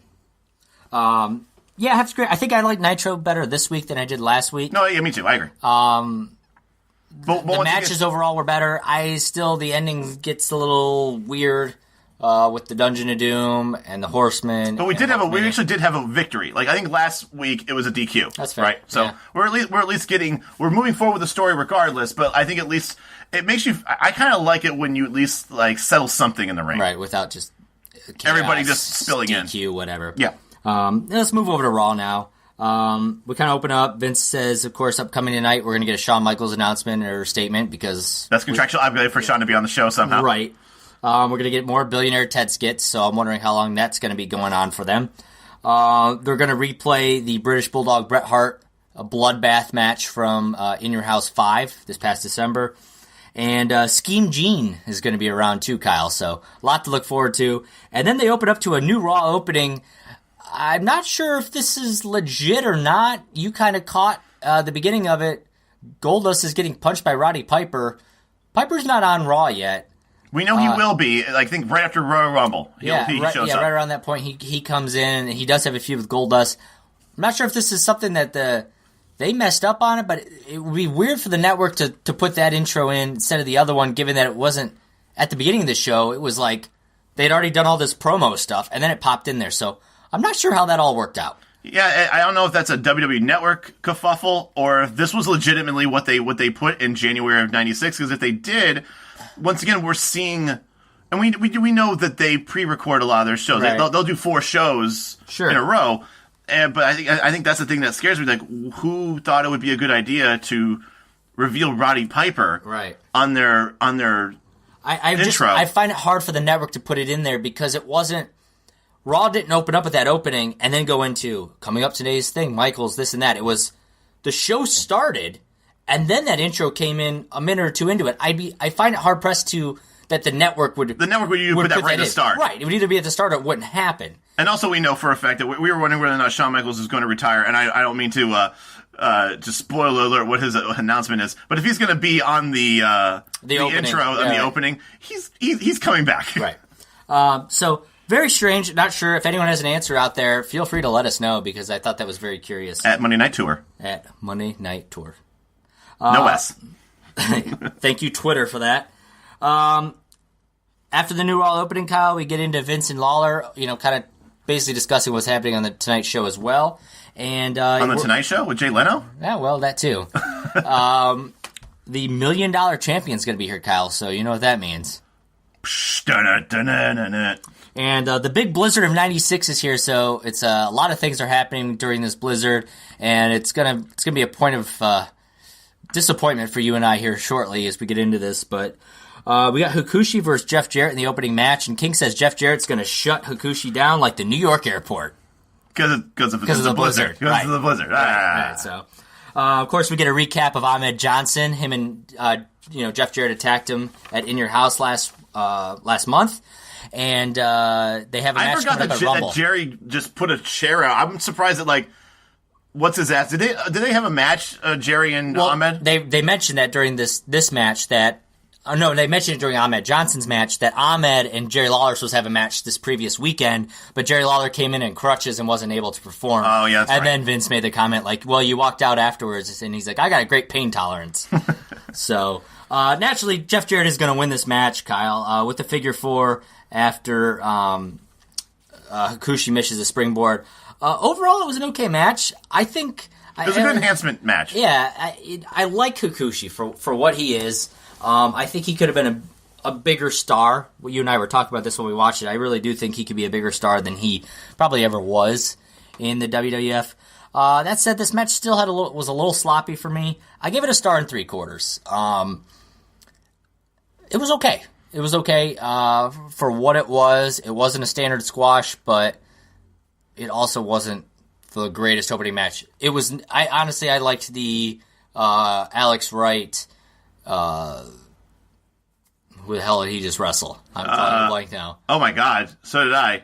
Yeah, that's great. I think I like Nitro better this week than I did last week. No, yeah, me too. I agree. But the matches overall were better. The ending gets a little weird with the Dungeon of Doom and the Horsemen. But we actually did have a victory. Like, I think last week it was a DQ. That's fair. Right? So we're moving forward with the story regardless, but I think at least it makes you, I kind of like it when you at least like settle something in the ring. Right, without just chaos, everybody just spilling DQ, whatever. Yeah. Let's move over to Raw now. We kind of open up. Vince says, of course, upcoming tonight, we're going to get a Shawn Michaels announcement or statement because... That's contractual. I'm ready for Shawn to be on the show somehow. Right. We're going to get more Billionaire Ted skits, so I'm wondering how long that's going to be going on for them. They're going to replay the British Bulldog Bret Hart bloodbath match from In Your House 5 this past December. And Scheme Gene is going to be around too, Kyle, so a lot to look forward to. And then they open up to a new Raw opening. I'm not sure if this is legit or not. You kind of caught the beginning of it, Goldust is getting punched by Roddy Piper. Piper's not on Raw yet. We know he will be. I think right after Royal Rumble. He shows up. Right around that point, he comes in, and he does have a feud with Goldust. I'm not sure if this is something that they messed up on it, but it would be weird for the network to put that intro in instead of the other one, given that it wasn't at the beginning of the show. It was like they'd already done all this promo stuff, and then it popped in there. So I'm not sure how that all worked out. Yeah, I don't know if that's a WWE Network kerfuffle or if this was legitimately what they put in January of '96. Because if they did, once again, we're seeing, and we know that they pre-record a lot of their shows. Right. They'll do 4 shows in a row, but I think that's the thing that scares me. Like, who thought it would be a good idea to reveal Roddy Piper on their intro? I find it hard for the network to put it in there because it wasn't. Raw didn't open up with that opening and then go into coming up today's thing, Michaels, this and that. It was the show started and then that intro came in a minute or two into it. I find it hard pressed that the network would put that right at the start. Right, it would either be at the start or it wouldn't happen. And also, we know for a fact that we were wondering whether or not Shawn Michaels is going to retire. And I don't mean to just spoiler alert what his announcement is, but if he's going to be on the intro and the opening, he's coming back. Right. So. Very strange. Not sure. If anyone has an answer out there, feel free to let us know because I thought that was very curious. At Monday Night Tour. No S. Thank you, Twitter, for that. After the new Raw opening, Kyle, we get into Vince and Lawler, kind of basically discussing what's happening on the Tonight Show as well. And on the Tonight Show with Jay Leno? Yeah, well, that too. The $1 Million Champion's going to be here, Kyle, so you know what that means. And the big blizzard of '96 is here, so it's a lot of things are happening during this blizzard, and it's gonna be a point of disappointment for you and I here shortly as we get into this. But we got Hakushi versus Jeff Jarrett in the opening match, and King says Jeff Jarrett's gonna shut Hakushi down like the New York airport because of the blizzard. Because of the blizzard. Right. So, of course, we get a recap of Ahmed Johnson. Him and Jeff Jarrett attacked him at In Your House last month. And they have a match coming up at Rumble. That Jerry just put a chair out. I'm surprised that, what's his ass? Did they have a match, Jerry and Ahmed? They mentioned that during this match that... no, they mentioned it during Ahmed Johnson's match that Ahmed and Jerry Lawler were supposed to have a match this previous weekend, but Jerry Lawler came in crutches and wasn't able to perform. Oh, yeah, that's right. And then Vince made the comment well, you walked out afterwards, and he's like, I got a great pain tolerance. So, naturally, Jeff Jarrett is going to win this match, Kyle, with the figure 4 after Hakushi misses a springboard. Overall, it was an okay match. I think... It was a good enhancement match. Yeah, I like Hakushi for what he is. I think he could have been a bigger star. You and I were talking about this when we watched it. I really do think he could be a bigger star than he probably ever was in the WWF. That said, this match still was a little sloppy for me. I gave it a star and 3/4. It was okay. It was okay for what it was. It wasn't a standard squash, but it also wasn't the greatest opening match. It was. I liked the Alex Wright. Who the hell did he just wrestle? I'm blank now. Oh my God! So did I.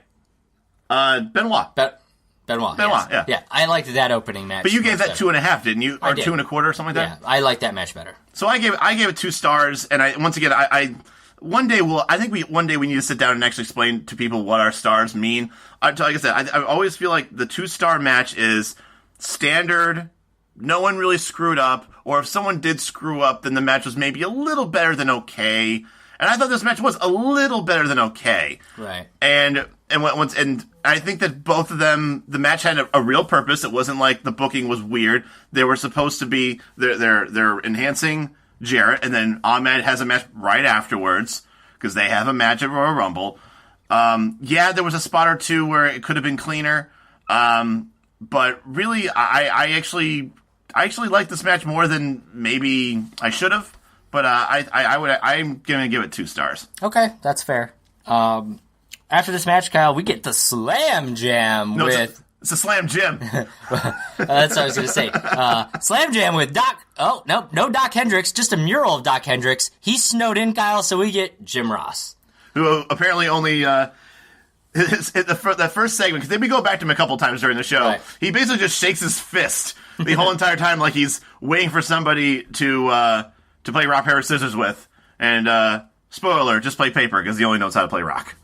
Benoit. Benoit. Yes. Yeah. I liked that opening match. But you gave that 2.5, didn't you? Or 2.25, something like that. Yeah, I like that match better. So I gave it 2 stars, and one day we need to sit down and actually explain to people what our stars mean. Like I said, I always feel like the 2-star match is standard. No one really screwed up, or if someone did screw up, then the match was maybe a little better than okay. And I thought this match was a little better than okay. Right. And I think that both of them, the match had a real purpose. It wasn't like the booking was weird. They were supposed to be they're enhancing Jarrett, and then Ahmed has a match right afterwards because they have a match at Royal Rumble. There was a spot or two where it could have been cleaner, but really, I actually like this match more than maybe I should have. But I'm gonna give it 2 stars. Okay, that's fair. After this match, Kyle, we get the Slam Jam with... It's a Slam Jim. That's what I was going to say. Slam Jam with Doc... Oh, no Doc Hendricks, just a mural of Doc Hendricks. He's snowed in, Kyle, so we get Jim Ross. Who apparently only... that first segment, because we go back to him a couple times during the show, right. He basically just shakes his fist the whole entire time, like he's waiting for somebody to play rock, paper, scissors with. And, spoiler, just play paper, because he only knows how to play rock.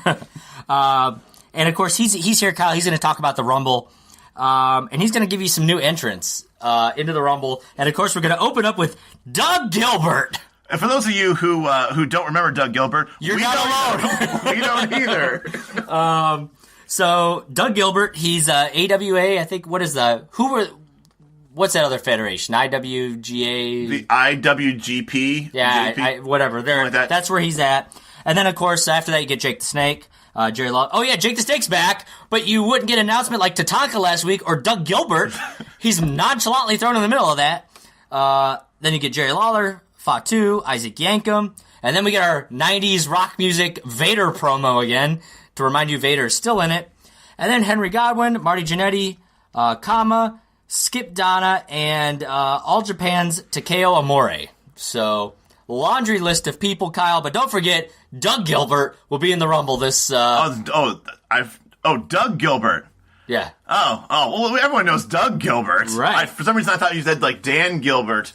And of course, he's here, Kyle. He's going to talk about the Rumble. And he's going to give you some new entrants into the Rumble. And of course, we're going to open up with Doug Gilbert. And for those of you who don't remember Doug Gilbert, you're not alone. We don't either. So Doug Gilbert, he's AWA. I think what's that other federation? IWGA. The IWGP. Yeah, whatever. Like that's where he's at. And then of course after that you get Jake the Snake. Jerry Lawler. Oh yeah, Jake the Snake's back, but you wouldn't get an announcement like Tatanka last week or Doug Gilbert. He's nonchalantly thrown in the middle of that. Then you get Jerry Lawler, Fatu, Isaac Yankem, and then we get our 90s rock music Vader promo again to remind you Vader is still in it. And then Henry Godwin, Marty Jannetty, Kama, Skip Donna, and All Japan's Takeo Amore. So laundry list of people, Kyle, but don't forget Doug Gilbert will be in the Rumble this. Doug Gilbert. Yeah. Well, everyone knows Doug Gilbert. Right. For some reason, I thought you said like Dan Gilbert.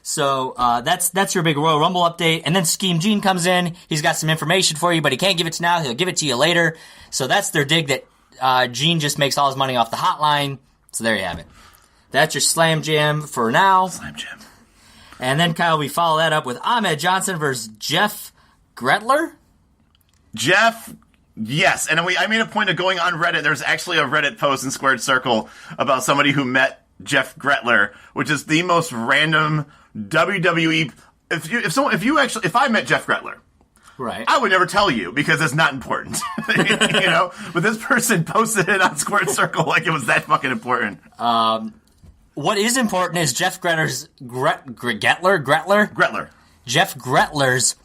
So that's your big Royal Rumble update, and then Scheme Gene comes in. He's got some information for you, but he can't give it to now. He'll give it to you later. So that's their dig that Gene just makes all his money off the hotline. So there you have it. That's your Slam Jam for now. Slam Jam. And then, Kyle, we follow that up with Ahmed Johnson versus Jeff Gretler. Yes. And I made a point of going on Reddit. There's actually a Reddit post in Squared Circle about somebody who met Jeff Gretler, which is the most random WWE. If I met Jeff Gretler, right, I would never tell you because it's not important, But this person posted it on Squared Circle like it was that fucking important. What is important is Jeff Gretler's Gretler. Jeff Gretler's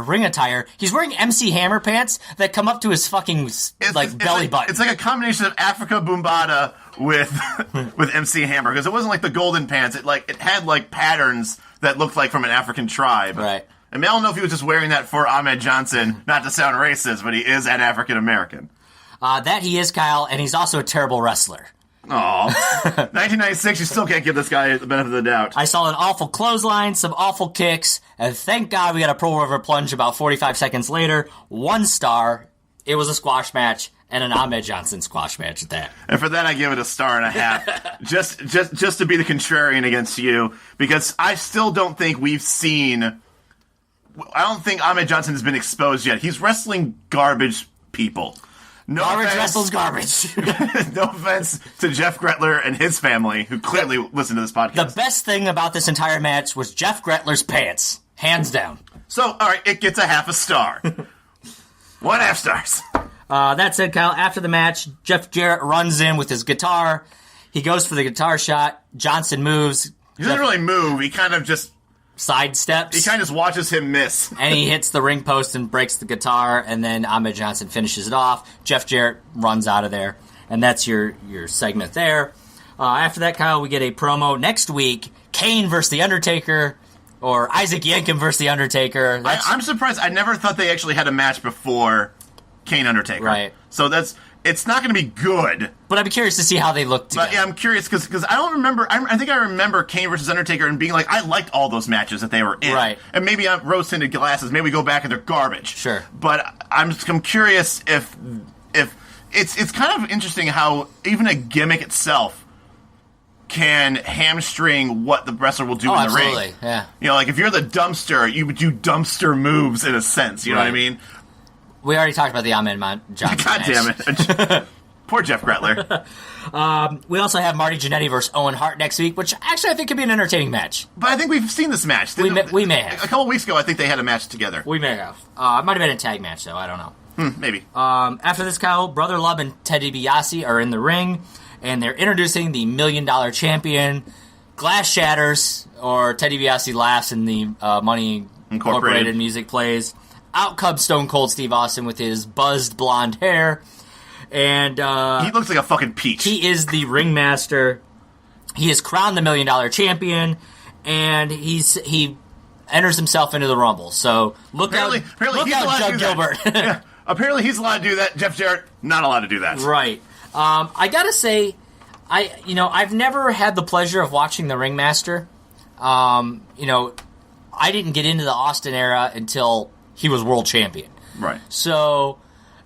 ring attire. He's wearing MC Hammer pants that come up to his fucking belly button. It's like a combination of Africa Boombada with MC Hammer, because it wasn't like the golden pants. It had like patterns that looked like from an African tribe. Right. And I don't know if he was just wearing that for Ahmed Johnson, not to sound racist, but he is an African American. That he is, Kyle, and he's also a terrible wrestler. Aw. 1996, you still can't give this guy the benefit of the doubt. I saw an awful clothesline, some awful kicks, and thank God we got a Pro River Plunge about 45 seconds later. 1 star. It was a squash match, and an Ahmed Johnson squash match at that. And for that, I give it a 1.5 stars. just to be the contrarian against you, because I still don't think we've seen... I don't think Ahmed Johnson has been exposed yet. He's wrestling garbage people. No garbage offense, wrestles garbage. No offense to Jeff Gretler and his family, who clearly listen to this podcast. The best thing about this entire match was Jeff Gretler's pants. Hands down. So, all right, it gets a 0.5 star. 1.5 stars. That said, Kyle, after the match, Jeff Jarrett runs in with his guitar. He goes for the guitar shot. Johnson moves. He doesn't really move. He kind of just... sidesteps. He kind of just watches him miss. And he hits the ring post and breaks the guitar, and then Ahmed Johnson finishes it off. Jeff Jarrett runs out of there. And that's your segment there. After that, Kyle, we get a promo. Next week, Kane versus The Undertaker, or Isaac Yankem versus The Undertaker. I'm surprised. I never thought they actually had a match before Kane Undertaker. Right. So it's not going to be good. But I'm curious to see how they look together. But yeah, I'm curious because I don't remember. I think I remember Kane versus Undertaker and being like, I liked all those matches that they were in. Right. And maybe I'm rose-tinted glasses. Maybe we go back and they're garbage. Sure. But I'm curious if it's kind of interesting how even a gimmick itself can hamstring what the wrestler will do in the ring. Absolutely. Yeah. Like if you're the dumpster, you would do dumpster moves in a sense. You know what I mean? We already talked about the Ahmed Johnson God damn it. Poor Jeff Gretler. We also have Marty Jannetty versus Owen Hart next week, which actually I think could be an entertaining match. But I think we've seen this match. We may have. A couple weeks ago, I think they had a match together. We may have. It might have been a tag match, though. I don't know. Maybe. After this, Kyle, Brother Love and Ted DiBiase are in the ring, and they're introducing the $1 Million champion. Glass shatters, or Ted DiBiase laughs, and the Money Incorporated music plays. Out comes Stone Cold Steve Austin with his buzzed blonde hair. And he looks like a fucking peach. He is the ringmaster. He is crowned the $1 Million champion, and he enters himself into the Rumble. So look out, Doug Gilbert. Yeah, apparently he's allowed to do that. Jeff Jarrett, not allowed to do that. Right. I gotta say, I've never had the pleasure of watching the Ringmaster. I didn't get into the Austin era until he was world champion. Right. So,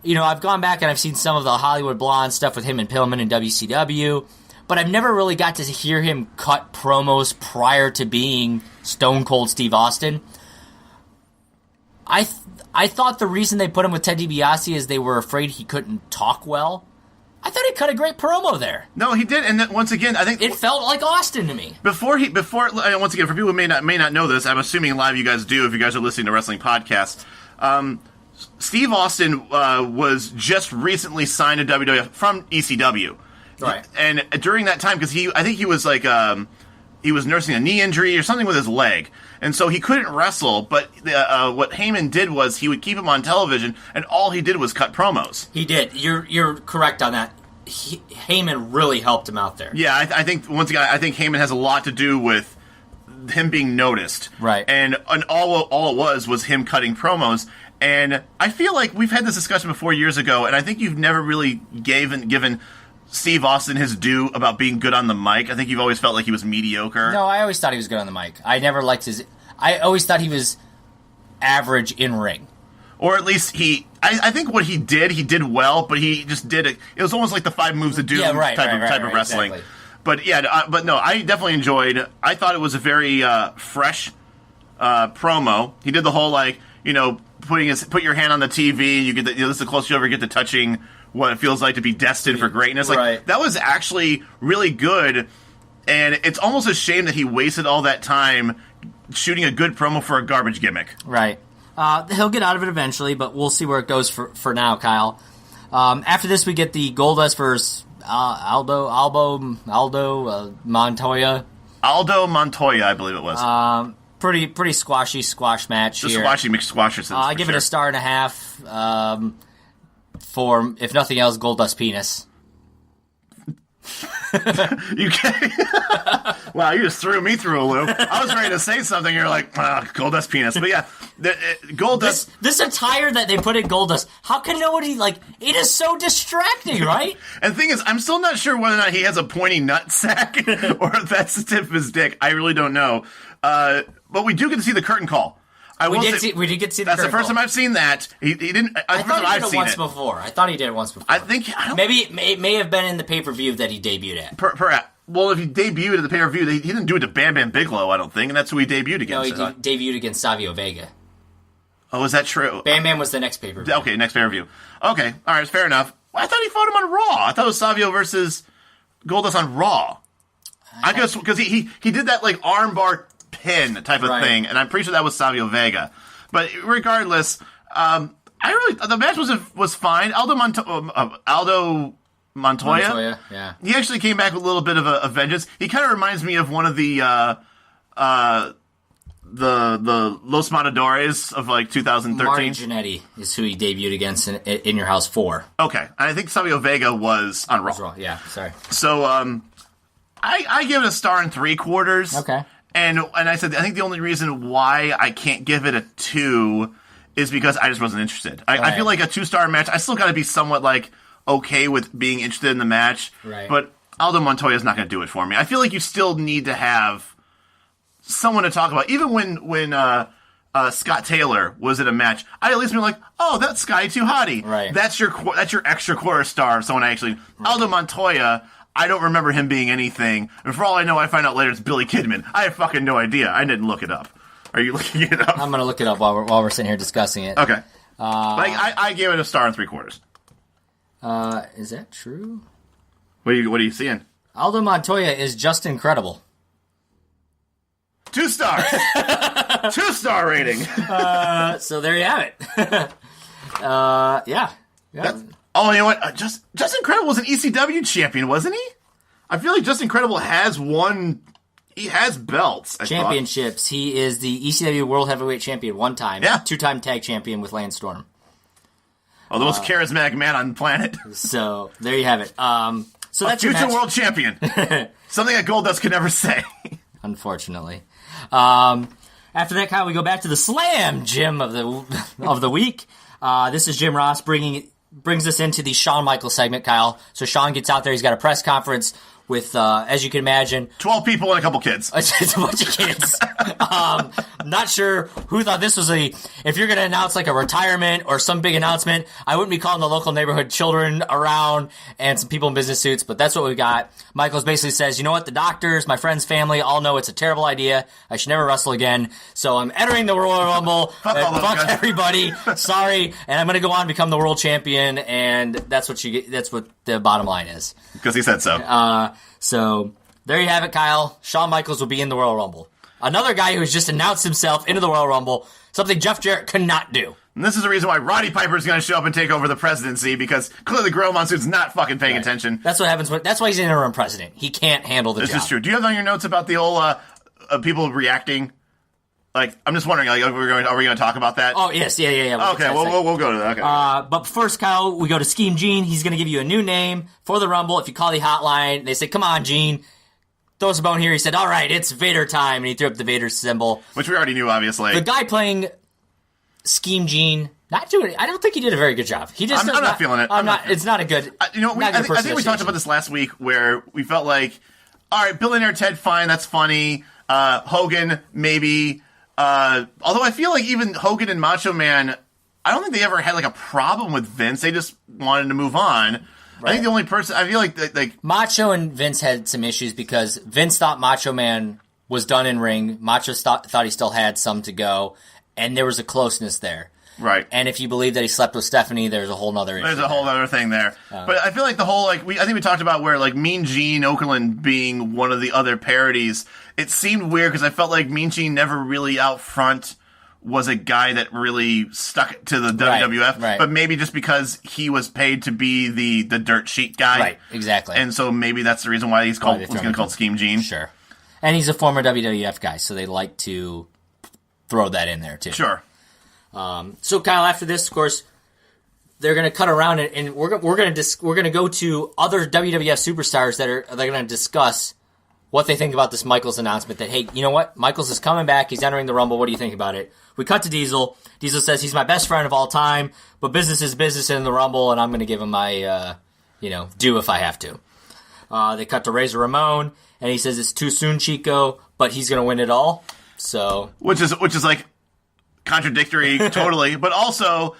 I've gone back and I've seen some of the Hollywood Blonde stuff with him and Pillman in WCW, but I've never really got to hear him cut promos prior to being Stone Cold Steve Austin. I thought the reason they put him with Ted DiBiase is they were afraid he couldn't talk well. I thought he cut a great promo there. No, he did, and then, once again, I think it felt like Austin to me. Before once again, for people who may not know this, I'm assuming a lot of you guys do if you guys are listening to wrestling podcasts. Steve Austin was just recently signed to WWF from ECW, right? And during that time, because I think he was like he was nursing a knee injury or something with his leg, and so he couldn't wrestle. But what Heyman did was he would keep him on television, and all he did was cut promos. He did. You're correct on that. Heyman really helped him out there. Yeah, I think once again, I think Heyman has a lot to do with him being noticed, right? And all it was him cutting promos. And I feel like we've had this discussion before years ago, and I think you've never really given Steve Austin his due about being good on the mic. I think you've always felt like he was mediocre. No, I always thought he was good on the mic. I never liked his... I always thought he was average in ring. Or at least I think what he did well, but he just did it. It was almost like the 5 moves of doom type of wrestling. Exactly. But yeah, but no, I definitely enjoyed. I thought it was a very fresh promo. He did the whole put your hand on the TV. You get this is the closest you ever get to touching what it feels like to be destined for greatness. That was actually really good, and it's almost a shame that he wasted all that time shooting a good promo for a garbage gimmick. Right. He'll get out of it eventually, but we'll see where it goes for now, Kyle. After this, we get the Goldust versus Aldo Montoya. Aldo Montoya, I believe it was. Pretty squashy squash match here. Squashy McSquashers. I give it a 1.5 for, if nothing else, Goldust penis. You can't. Wow, you just threw me through a loop. I was ready to say something. You're like, Goldust penis. But yeah, Goldust. This attire that they put in Goldust, how can nobody, it is so distracting, right? And the thing is, I'm still not sure whether or not he has a pointy nut sack or if that's the tip of his dick. I really don't know. But we do get to see the curtain call. We did get to see the curtain call. That's the first time I've seen that. He didn't. I thought he did it once before. I thought he did it once before. I think maybe it may have been in the pay-per-view that he debuted at. Well, if he debuted at the pay-per-view, he didn't do it to Bam Bam Bigelow, I don't think, and that's who he debuted against. No, he debuted against Savio Vega. Oh, is that true? Bam Bam was the next pay-per-view. Okay, next pay-per-view. Okay, all right, fair enough. I thought he fought him on Raw. I thought it was Savio versus Goldust on Raw. I guess because he did that armbar pin type of thing, and I'm pretty sure that was Savio Vega. But regardless, the match was fine. Aldo Montoya, yeah. He actually came back with a little bit of a vengeance. He kind of reminds me of one of the Los Matadores of 2013. Marty Jannetty is who he debuted against in Your House 4. Okay, and I think Savio Vega was on Raw. Yeah, sorry. So I give it a 1.75 stars. Okay. And I said, I think the only reason why I can't give it a 2 is because I just wasn't interested. I feel like a 2-star match, I still got to be somewhat okay with being interested in the match. Right. But Aldo Montoya is not going to do it for me. I feel like you still need to have someone to talk about. Even when Scott Taylor was in a match, I'd at least be like, oh, that's Scotty 2 Hotty. Right. That's your extra quarter star. Someone actually, Aldo Montoya, I don't remember him being anything. And for all I know, I find out later it's Billy Kidman. I have fucking no idea. I didn't look it up. Are you looking it up? I'm going to look it up while we're sitting here discussing it. Okay. I gave it a 1.75 stars. Is that true? What are you seeing? Aldo Montoya is just incredible. 2 stars. 2-star rating. So there you have it. Yeah. Oh, you know what? Just Incredible was an ECW champion, wasn't he? I feel like Just Incredible has won. He has belts. Championships. He is the ECW World Heavyweight Champion 1 time. Yeah. 2-time tag champion with Lance Storm. Oh, the most charismatic man on the planet. So there you have it. So that's future world champion. Something that Goldust could never say. Unfortunately. After that, Kyle, we go back to the Slam Gym of the week. This is Jim Ross brings us into the Shawn Michaels segment, Kyle. So Shawn gets out there. He's got a press conference with, as you can imagine, 12 people and a couple kids. It's a bunch of kids. Not sure who thought this was if you're going to announce like a retirement or some big announcement, I wouldn't be calling the local neighborhood children around and some people in business suits, but that's what we got. Michaels basically says, you know what, the doctors, my friend's family all know it's a terrible idea. I should never wrestle again. So I'm entering the Royal Rumble. Fuck everybody. Sorry. And I'm going to go on and become the world champion. And that's what you get. That's what the bottom line is. Because he said so. So there you have it, Kyle. Shawn Michaels will be in the Royal Rumble. Another guy who's just announced himself into the Royal Rumble, something Jeff Jarrett could not do. And this is the reason why Roddy Piper is going to show up and take over the presidency, because clearly Gorilla Monsoon's not fucking paying attention. That's what happens. That's why he's an interim president. He can't handle the job. This is true. Do you have on your notes about the old people reacting? Like, I'm just wondering, like, are we going to talk about that? Oh, yes. Yeah. Okay, we'll go to that. Okay. But first, Kyle, we go to Scheme Gene. He's going to give you a new name for the Rumble. If you call the hotline, they say, come on, Gene. Throw us a bone here. He said, all right, it's Vader time. And he threw up the Vader symbol. Which we already knew, obviously. The guy playing Scheme Gene, not doing it. I don't think he did a very good job. He just I'm not feeling it. It's not a good. I think we talked about this last week where we felt like, all right, Billionaire Ted, fine, that's funny. Hogan, maybe. Although I feel like even Hogan and Macho Man, I don't think they ever had like a problem with Vince. They just wanted to move on. Right. I think the only person I feel like Macho and Vince had some issues because Vince thought Macho Man was done in ring. Macho thought he still had some to go, and there was a closeness there. Right. And if you believe that he slept with Stephanie, there's a whole nother issue. There's a whole other thing there. But I feel like the whole I think we talked about where like Mean Gene Okerlund being one of the other parodies. It seemed weird because I felt like Mean Gene never really out front was a guy that really stuck to the WWF. Right. But maybe just because he was paid to be the dirt sheet guy. Right, exactly. And so maybe that's the reason why he's going to be called Scheme Gene. Sure. And he's a former WWF guy, so they like to throw that in there too. Sure. So Kyle, after this, of course, they're going to cut around and we're going to go to other WWF superstars they're going to discuss what they think about this Michaels announcement that, hey, you know what? Michaels is coming back. He's entering the Rumble. What do you think about it? We cut to Diesel. Diesel says he's my best friend of all time, but business is business in the Rumble, and I'm going to give him my, due if I have to. They cut to Razor Ramon, and he says it's too soon, Chico, but he's going to win it all. So, which is like contradictory, totally. But also,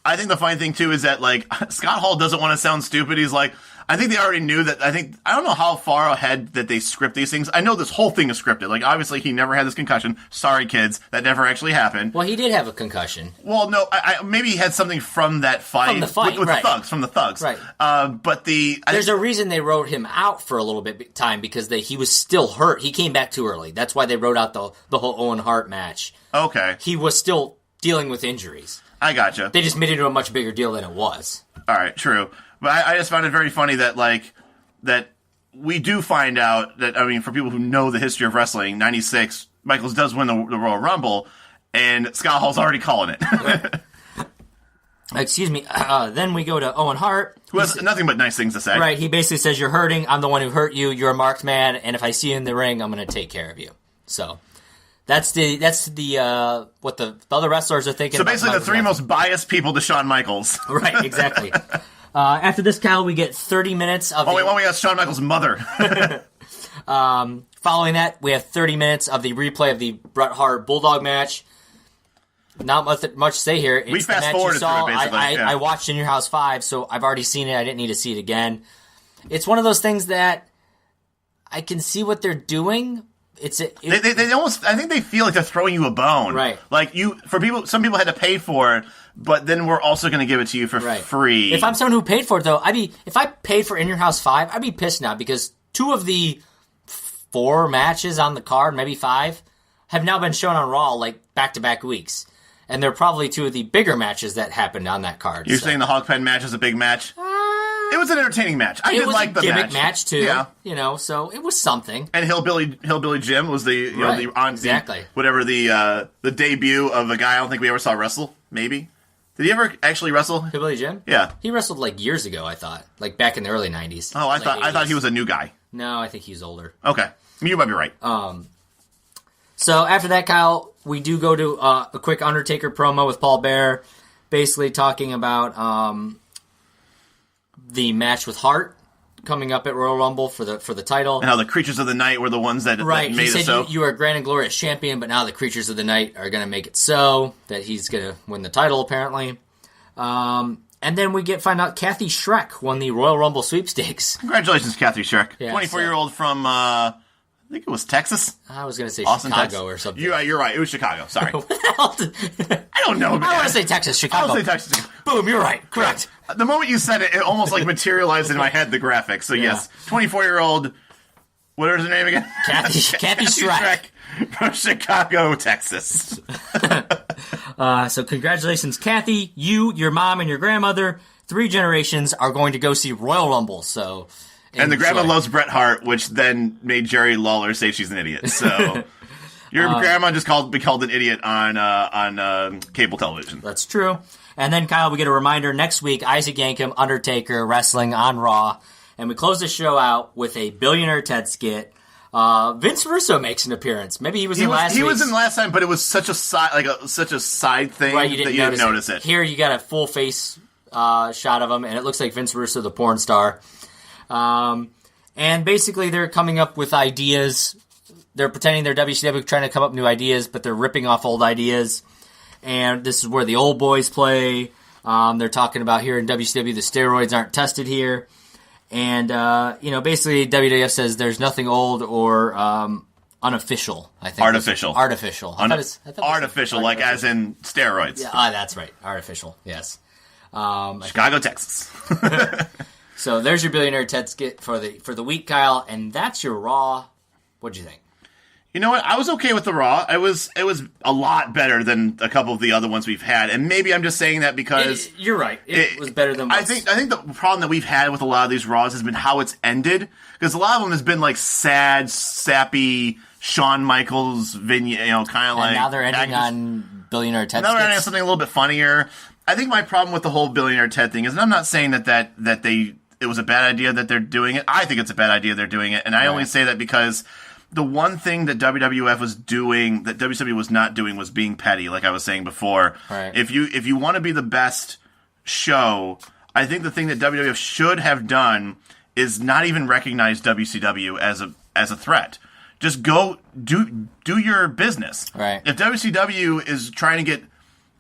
I think the funny thing too is that like Scott Hall doesn't want to sound stupid. He's like, I think they already knew that. I don't know how far ahead that they script these things. I know this whole thing is scripted. Like, obviously, he never had this concussion. Sorry, kids, that never actually happened. Well, he did have a concussion. Well, no, maybe he had something from that fight. From the fight, with right. From the thugs. Right. But there's a reason they wrote him out for a little bit of time because he was still hurt. He came back too early. That's why they wrote out the whole Owen Hart match. Okay. He was still dealing with injuries. I gotcha. They just made it into a much bigger deal than it was. All right, true. But I just found it very funny that that we do find out that, I mean, for people who know the history of wrestling, 96, Michaels does win the Royal Rumble, and Scott Hall's already calling it. Excuse me. Then we go to Owen Hart. Who has nothing but nice things to say. Right, he basically says, you're hurting, I'm the one who hurt you, you're a marked man, and if I see you in the ring, I'm going to take care of you. So, that's what the other wrestlers are thinking. So basically the three most biased people to Shawn Michaels. Right, exactly. After this, Cal, we get 30 minutes of... we got Shawn Michaels' mother. Following that, we have 30 minutes of the replay of the Bret Hart Bulldog match. Not much to say here. It's we fast-forwarded through it, basically. I watched In Your House 5, so I've already seen it. I didn't need to see it again. It's one of those things that I can see what they're doing. They almost... I think they feel like they're throwing you a bone. Right. Like, some people had to pay for it, but then we're also going to give it to you for free. If I'm someone who paid for it, though, if I paid for In Your House 5, I'd be pissed now because 2 of the 4 matches on the card, maybe 5, have now been shown on Raw like back-to-back weeks. And they're probably 2 of the bigger matches that happened on that card. You're saying the Hog Pen match is a big match? It was an entertaining match. I did like the match. It was a gimmick match, too. Yeah. So it was something. And Hillbilly Jim was the debut of a guy I don't think we ever saw wrestle, maybe. Did he ever actually wrestle? Hillbilly Jim? Yeah. He wrestled like years ago, I thought. Like back in the early 90s. Oh, I thought he was a new guy. No, I think he's older. Okay. You might be right. So after that, Kyle, we do go to a quick Undertaker promo with Paul Bearer, basically talking about the match with Hart coming up at Royal Rumble for the title. And how the Creatures of the Night were the ones that right. made he said it so. You are Grand and Glorious champion, but now the Creatures of the Night are going to make it so that he's going to win the title, apparently. And then we find out Kathy Shrek won the Royal Rumble sweepstakes. Congratulations, Kathy Shrek. Yeah, 24-year-old from, I think it was Texas? I was going to say Austin, Chicago Texas. or something. You're right. It was Chicago. Sorry. I don't know, man. I want to say Texas, Chicago. I'll say Texas. Boom, you're right. Correct. The moment you said it, it almost like materialized in my head, the graphics. So yes, 24-year-old, what is her name again? Kathy Shrek. From Chicago, Texas. So congratulations, Kathy. You, your mom, and your grandmother, 3 generations are going to go see Royal Rumble. So, and the grandma loves Bret Hart, which then made Jerry Lawler say she's an idiot. So your grandma just be called an idiot on cable television. That's true. And then, Kyle, we get a reminder next week, Isaac Yankem, Undertaker, wrestling on Raw. And we close the show out with a Billionaire Ted skit. Vince Russo makes an appearance. Maybe he was in last week. He was in last time, but it was such a side thing right, that you didn't notice it. Here you got a full face shot of him, and it looks like Vince Russo, the porn star. And basically they're coming up with ideas. They're pretending they're WCW, trying to come up with new ideas, but they're ripping off old ideas. And this is where the old boys play. They're talking about here in WCW, the steroids aren't tested here. And, basically WWF says there's nothing old or unofficial, I think. Artificial. Artificial, like as in steroids. Yeah, that's right. Artificial, yes. Chicago, Texas. So there's your Billionaire Ted skit for the week, Kyle, and that's your Raw. What'd you think? You know what? I was okay with the Raw. It was a lot better than a couple of the other ones we've had, and maybe I'm just saying that because you're right. It was better than most. I think the problem that we've had with a lot of these Raws has been how it's ended, because a lot of them has been like sad, sappy Shawn Michaels vignette, kind of like. Now they're ending on Billionaire Ted. Now they're ending on something a little bit funnier. I think my problem with the whole Billionaire Ted thing is, and I'm not saying that it was a bad idea that they're doing it. I think it's a bad idea they're doing it, and I only say that because the one thing that WWF was doing that WCW was not doing was being petty, like I was saying before. Right. If you want to be the best show, I think the thing that WWF should have done is not even recognize WCW as a threat. Just go do your business. Right. If WCW is trying to get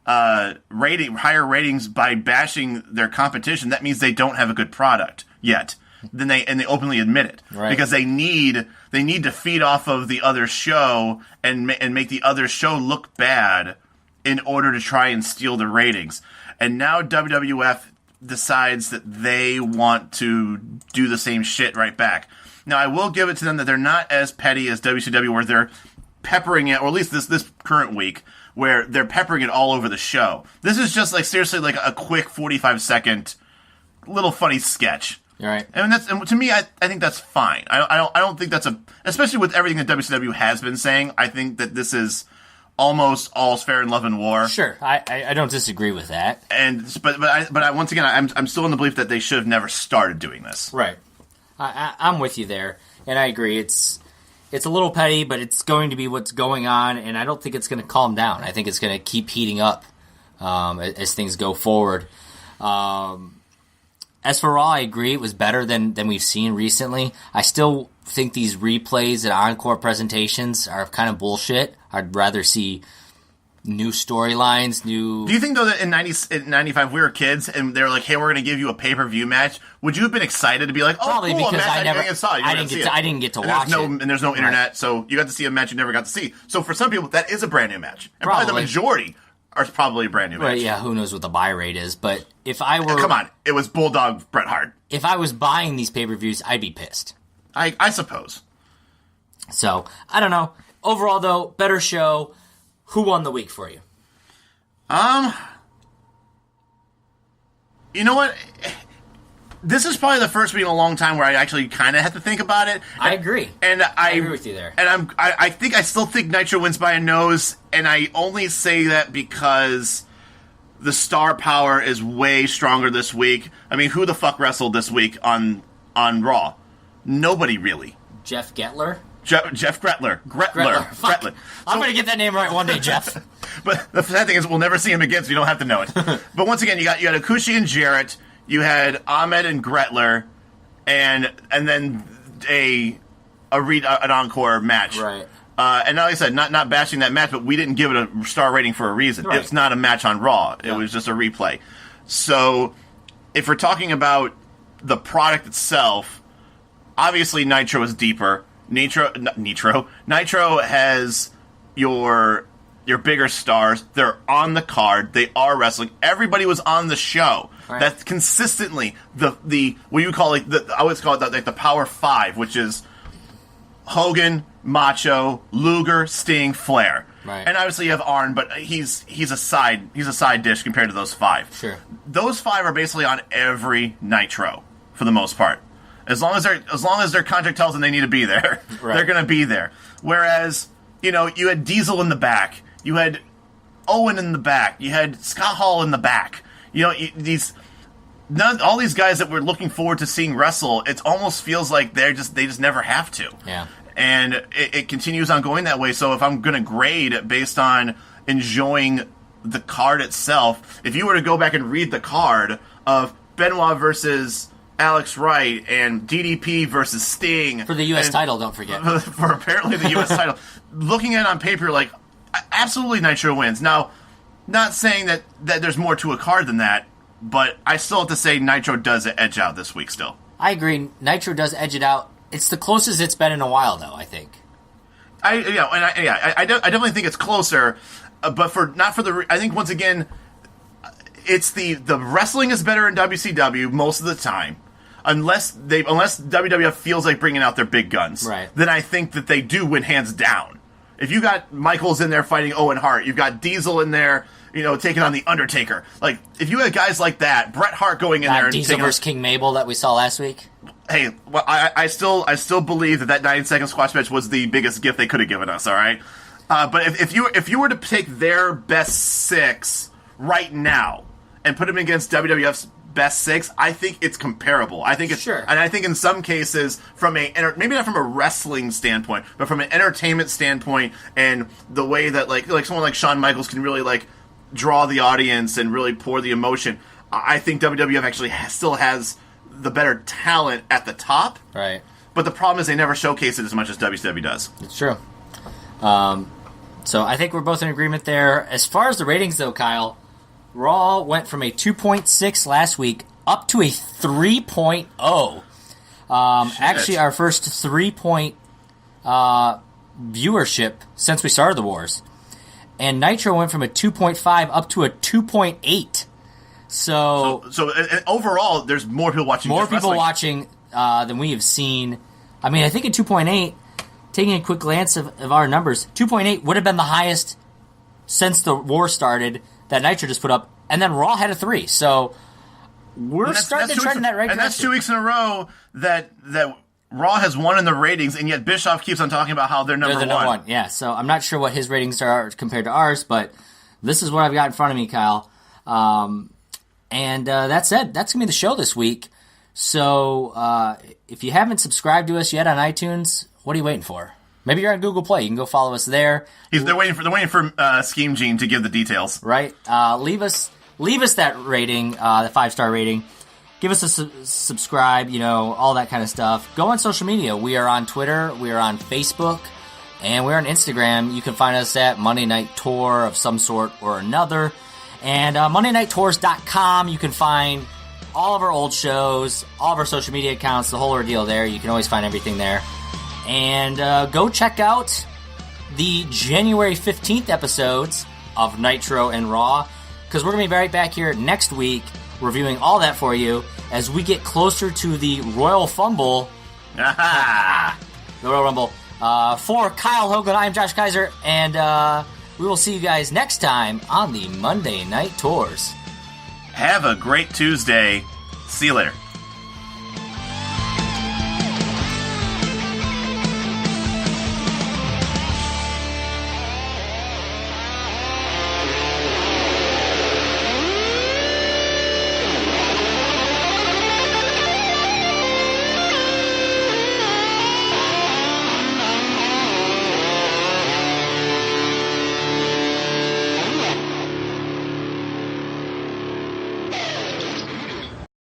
higher ratings by bashing their competition, that means they don't have a good product yet. Then they openly admit it, right, because they need to feed off of the other show and make the other show look bad in order to try and steal the ratings. And now WWF decides that they want to do the same shit right back. Now I will give it to them that they're not as petty as WCW, where they're peppering it, or at least this current week, where they're peppering it all over the show. This is just like seriously like a quick 45-second little funny sketch. Right. And to me, I think that's fine. I don't think that's especially with everything that WCW has been saying. I think that this is almost all's fair in love and war. Sure, I don't disagree with that. But once again, I'm still in the belief that they should have never started doing this. Right. I'm with you there, and I agree. It's a little petty, but it's going to be what's going on, and I don't think it's going to calm down. I think it's going to keep heating up as things go forward. As for Raw, I agree it was better than we've seen recently. I still think these replays and encore presentations are kind of bullshit. I'd rather see new storylines, new... Do you think, though, that in 95 we were kids and they were like, hey, we're going to give you a pay-per-view match? Would you have been excited to be like, oh, probably, cool, because I didn't get to watch it. And there's no internet, so you got to see a match you never got to see. So for some people, that is a brand new match. And probably the majority are probably a brand new match. Right, yeah, who knows what the buy rate is. But if I were... Come on, it was Bulldog Bret Hart. If I was buying these pay-per-views, I'd be pissed. I suppose. So, I don't know. Overall, though, better show. Who won the week for you? You know what? This is probably the first week in a long time where I actually kind of had to think about it. I agree. And I agree with you there. And I still think Nitro wins by a nose, and I only say that because the star power is way stronger this week. I mean, who the fuck wrestled this week on Raw? Nobody really. Jeff Gretler? Jeff Gretler. Gretler. I'm going to get that name right one day, Jeff. But the sad thing is we'll never see him again, so you don't have to know it. But once again, you had Akushi and Jarrett, you had Ahmed and Gretler, and then an encore match. Right. And like I said, not bashing that match, but we didn't give it a star rating for a reason. Right. It's not a match on Raw. It was just a replay. So if we're talking about the product itself, obviously Nitro is deeper. Nitro has your bigger stars. They're on the card. They are wrestling. Everybody was on the show. Right. That's consistently the what you call I always call it the Power Five, which is Hogan, Macho, Luger, Sting, Flair. Right. And obviously you have Arn, but he's a side dish compared to those five. Sure. Those five are basically on every Nitro for the most part. As long as their contract tells them they need to be there, right. They're going to be there. Whereas, you had Diesel in the back, you had Owen in the back, you had Scott Hall in the back. All these guys that we're looking forward to seeing wrestle, it almost feels like they just never have to. Yeah. And it continues on going that way. So if I'm going to grade based on enjoying the card itself, if you were to go back and read the card of Benoit versus Alex Wright and DDP versus Sting for the U.S. title, don't forget. For apparently the U.S. title, looking at it on paper, like absolutely Nitro wins. Now, not saying that there's more to a card than that, but I still have to say Nitro does edge out this week. Still, I agree. Nitro does edge it out. It's the closest it's been in a while, though. I think. I definitely think it's closer, but I think once again, it's the wrestling is better in WCW most of the time, unless WWF feels like bringing out their big guns. Right. Then I think that they do win hands down. If you got Michaels in there fighting Owen Hart, you've got Diesel in there, taking on the Undertaker. Like if you had guys like that, Bret Hart going in there and Diesel versus King Mabel that we saw last week. Hey, well, I still believe that 9-second squash match was the biggest gift they could have given us. All right, but if you were to take their best six right now and put them against WWF's best six, I think it's comparable. I think it's sure. And I think in some cases, maybe not from a wrestling standpoint, but from an entertainment standpoint, and the way that like someone like Shawn Michaels can really like draw the audience and really pour the emotion. I think WWF actually still has the better talent at the top. Right. But the problem is they never showcase it as much as WCW does. It's true. So I think we're both in agreement there. As far as the ratings, though, Kyle, Raw went from a 2.6 last week up to a 3.0. Actually, our first 3-point viewership since we started the Wars. And Nitro went from a 2.5 up to a 2.8. So overall, there's more people watching. More people watching than we have seen. I mean, I think at 2.8, taking a quick glance of our numbers, 2.8 would have been the highest since the war started that Nitro just put up, and then Raw had a 3. So we're starting to trend in that right direction. And that's 2 weeks in a row that Raw has won in the ratings, and yet Bischoff keeps on talking about how they're number one. Yeah, so I'm not sure what his ratings are compared to ours, but this is what I've got in front of me, Kyle. And that said, that's going to be the show this week. So if you haven't subscribed to us yet on iTunes, what are you waiting for? Maybe you're on Google Play. You can go follow us there. They're waiting for Scheme Gene to give the details. Right. Leave us that rating, the 5-star rating. Give us a subscribe, all that kind of stuff. Go on social media. We are on Twitter. We are on Facebook. And we're on Instagram. You can find us at Monday Night Tour of some sort or another. And MondayNightTours.com, you can find all of our old shows, all of our social media accounts, the whole ordeal there. You can always find everything there. And go check out the January 15th episodes of Nitro and Raw, because we're going to be right back here next week reviewing all that for you as we get closer to the Royal Fumble. The Royal Rumble. For Kyle Hogan, I'm Josh Kaiser, and we will see you guys next time on the Monday Night Tours. Have a great Tuesday. See you later.